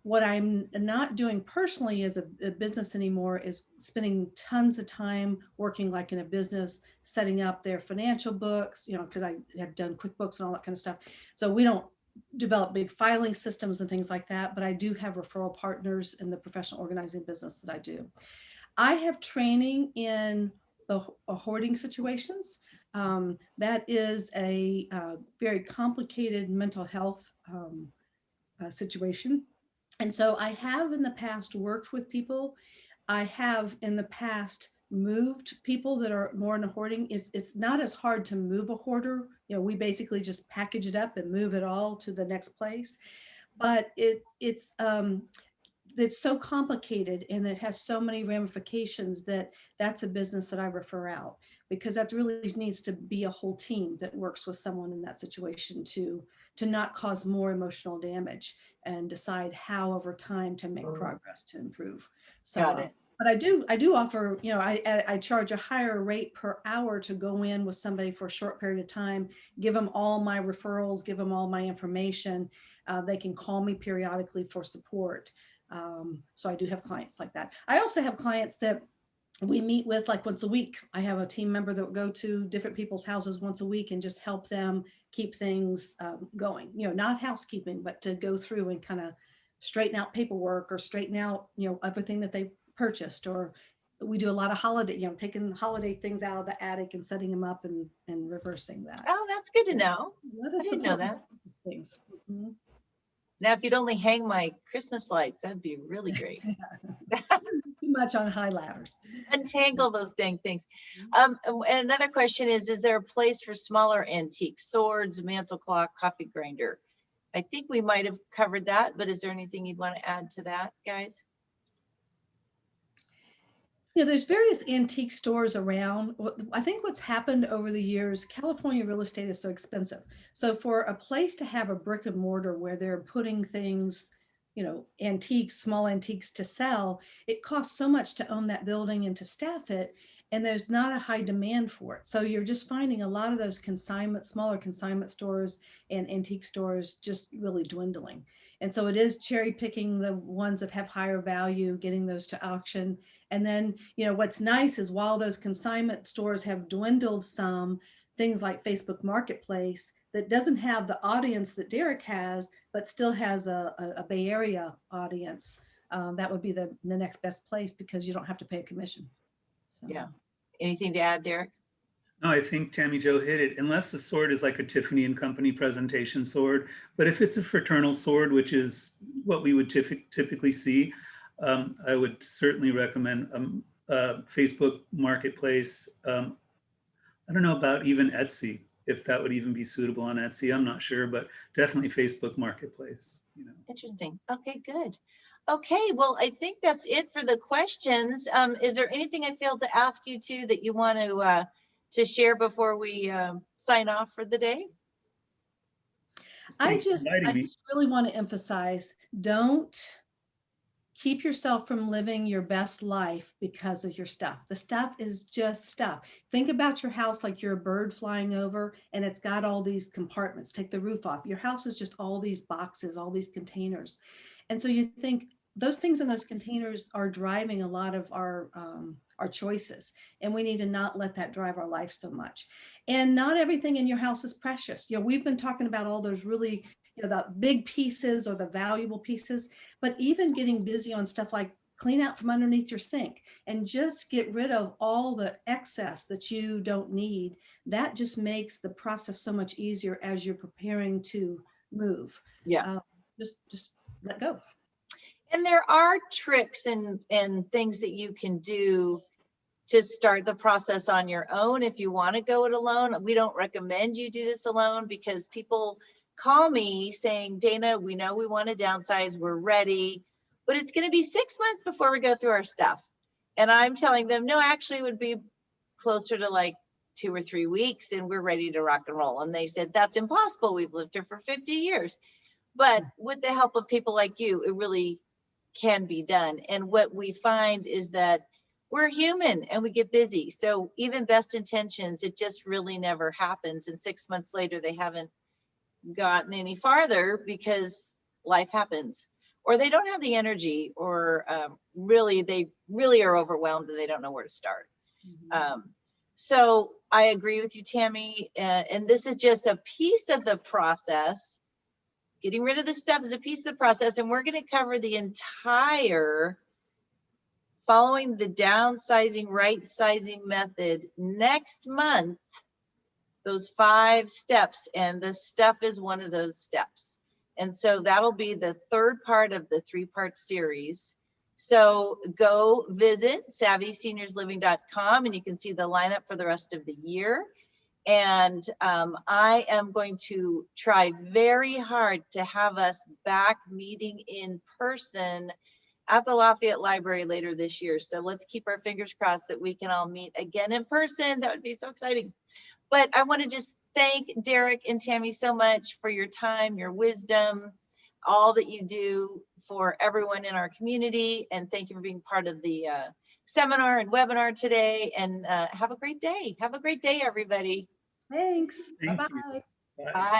What I'm not doing personally as a business anymore is spending tons of time working like in a business, setting up their financial books, because I have done QuickBooks and all that kind of stuff. So we don't develop big filing systems and things like that, but I do have referral partners in the professional organizing business that I do. I have training in the hoarding situations. That is a very complicated mental health situation. And so I have in the past worked with people. I have in the past moved people that are more in a hoarding. It's not as hard to move a hoarder. We basically just package it up and move it all to the next place. But it's so complicated and it has so many ramifications that that's a business that I refer out, because that really needs to be a whole team that works with someone in that situation to not cause more emotional damage and decide how over time to make progress to improve. So
Got it.
but I do offer, I charge a higher rate per hour to go in with somebody for a short period of time, give them all my referrals, give them all my information. They can call me periodically for support. So I do have clients like that. I also have clients that we meet with like once a week. I have a team member that will go to different people's houses once a week and just help them keep things going, not housekeeping, but to go through and kind of straighten out paperwork or straighten out, everything that they purchased. Or we do a lot of holiday, taking holiday things out of the attic and setting them up and reversing that.
Oh, that's good to know.
Let
I
us
didn't know
support
that.
these things. Mhm.
Now, if you'd only hang my Christmas lights, that'd be really great.
Too much on high ladders.
Untangle those dang things. And another question is there a place for smaller antiques, swords, mantle clock, coffee grinder? I think we might have covered that, but is there anything you'd want to add to that, guys?
There's various antique stores around. I think what's happened over the years, California real estate is so expensive. So for a place to have a brick and mortar where they're putting things, antiques, small antiques to sell, it costs so much to own that building and to staff it. And there's not a high demand for it. So you're just finding a lot of those smaller consignment stores and antique stores just really dwindling. And so it is cherry picking the ones that have higher value, getting those to auction. And then, what's nice is while those consignment stores have dwindled some, things like Facebook Marketplace that doesn't have the audience that Derek has, but still has a Bay Area audience, that would be the next best place because you don't have to pay a commission. So.
Yeah. Anything to add, Derek?
No, I think Tammy Jo hit it. Unless the sword is like a Tiffany and Company presentation sword, but if it's a fraternal sword, which is what we would typically see, I would certainly recommend Facebook Marketplace. I don't know about even Etsy, if that would even be suitable on Etsy. I'm not sure, but definitely Facebook Marketplace.
Interesting. Okay, good. Okay, well, I think that's it for the questions. Is there anything I failed to ask you two that you want to share before we sign off for the day?
I
Thanks for
just
inviting me.
really want to emphasize, don't keep yourself from living your best life because of your stuff. The stuff is just stuff. Think about your house like you're a bird flying over and it's got all these compartments. Take the roof off. Your house is just all these boxes, all these containers. And so you think those things in those containers are driving a lot of our choices. And we need to not let that drive our life so much. And not everything in your house is precious. We've been talking about all those really the big pieces or the valuable pieces, but even getting busy on stuff like clean out from underneath your sink and just get rid of all the excess that you don't need. That just makes the process so much easier as you're preparing to move.
Yeah.
Just let go.
And there are tricks and things that you can do to start the process on your own. If you want to go it alone, we don't recommend you do this alone, because people call me saying, Dayna, we know we want to downsize, we're ready, but it's going to be 6 months before we go through our stuff. And I'm telling them, no, actually it would be closer to like 2 or 3 weeks and we're ready to rock and roll. And they said, that's impossible. We've lived here for 50 years. But with the help of people like you, it really can be done. And what we find is that we're human and we get busy. So even best intentions, it just really never happens. And 6 months later, they haven't gotten any farther because life happens, or they don't have the energy, or they really are overwhelmed and they don't know where to start. So I agree with you, Tammy. And this is just a piece of the process. Getting rid of the stuff is a piece of the process. And we're going to cover the entire following the downsizing, right sizing method next month, those 5 steps. And the stuff is one of those steps. And so that'll be the 3rd part of the 3-part series. So go visit savvysenioursliving.com and you can see the lineup for the rest of the year. And I am going to try very hard to have us back meeting in person at the Lafayette Library later this year. So let's keep our fingers crossed that we can all meet again in person. That would be so exciting. But I want to just thank Derek and Tammy so much for your time, your wisdom, all that you do for everyone in our community. And thank you for being part of the seminar and webinar today. And have a great day. Have a great day, everybody.
Thanks.
Thank
Bye-bye.
you. Bye.
Bye.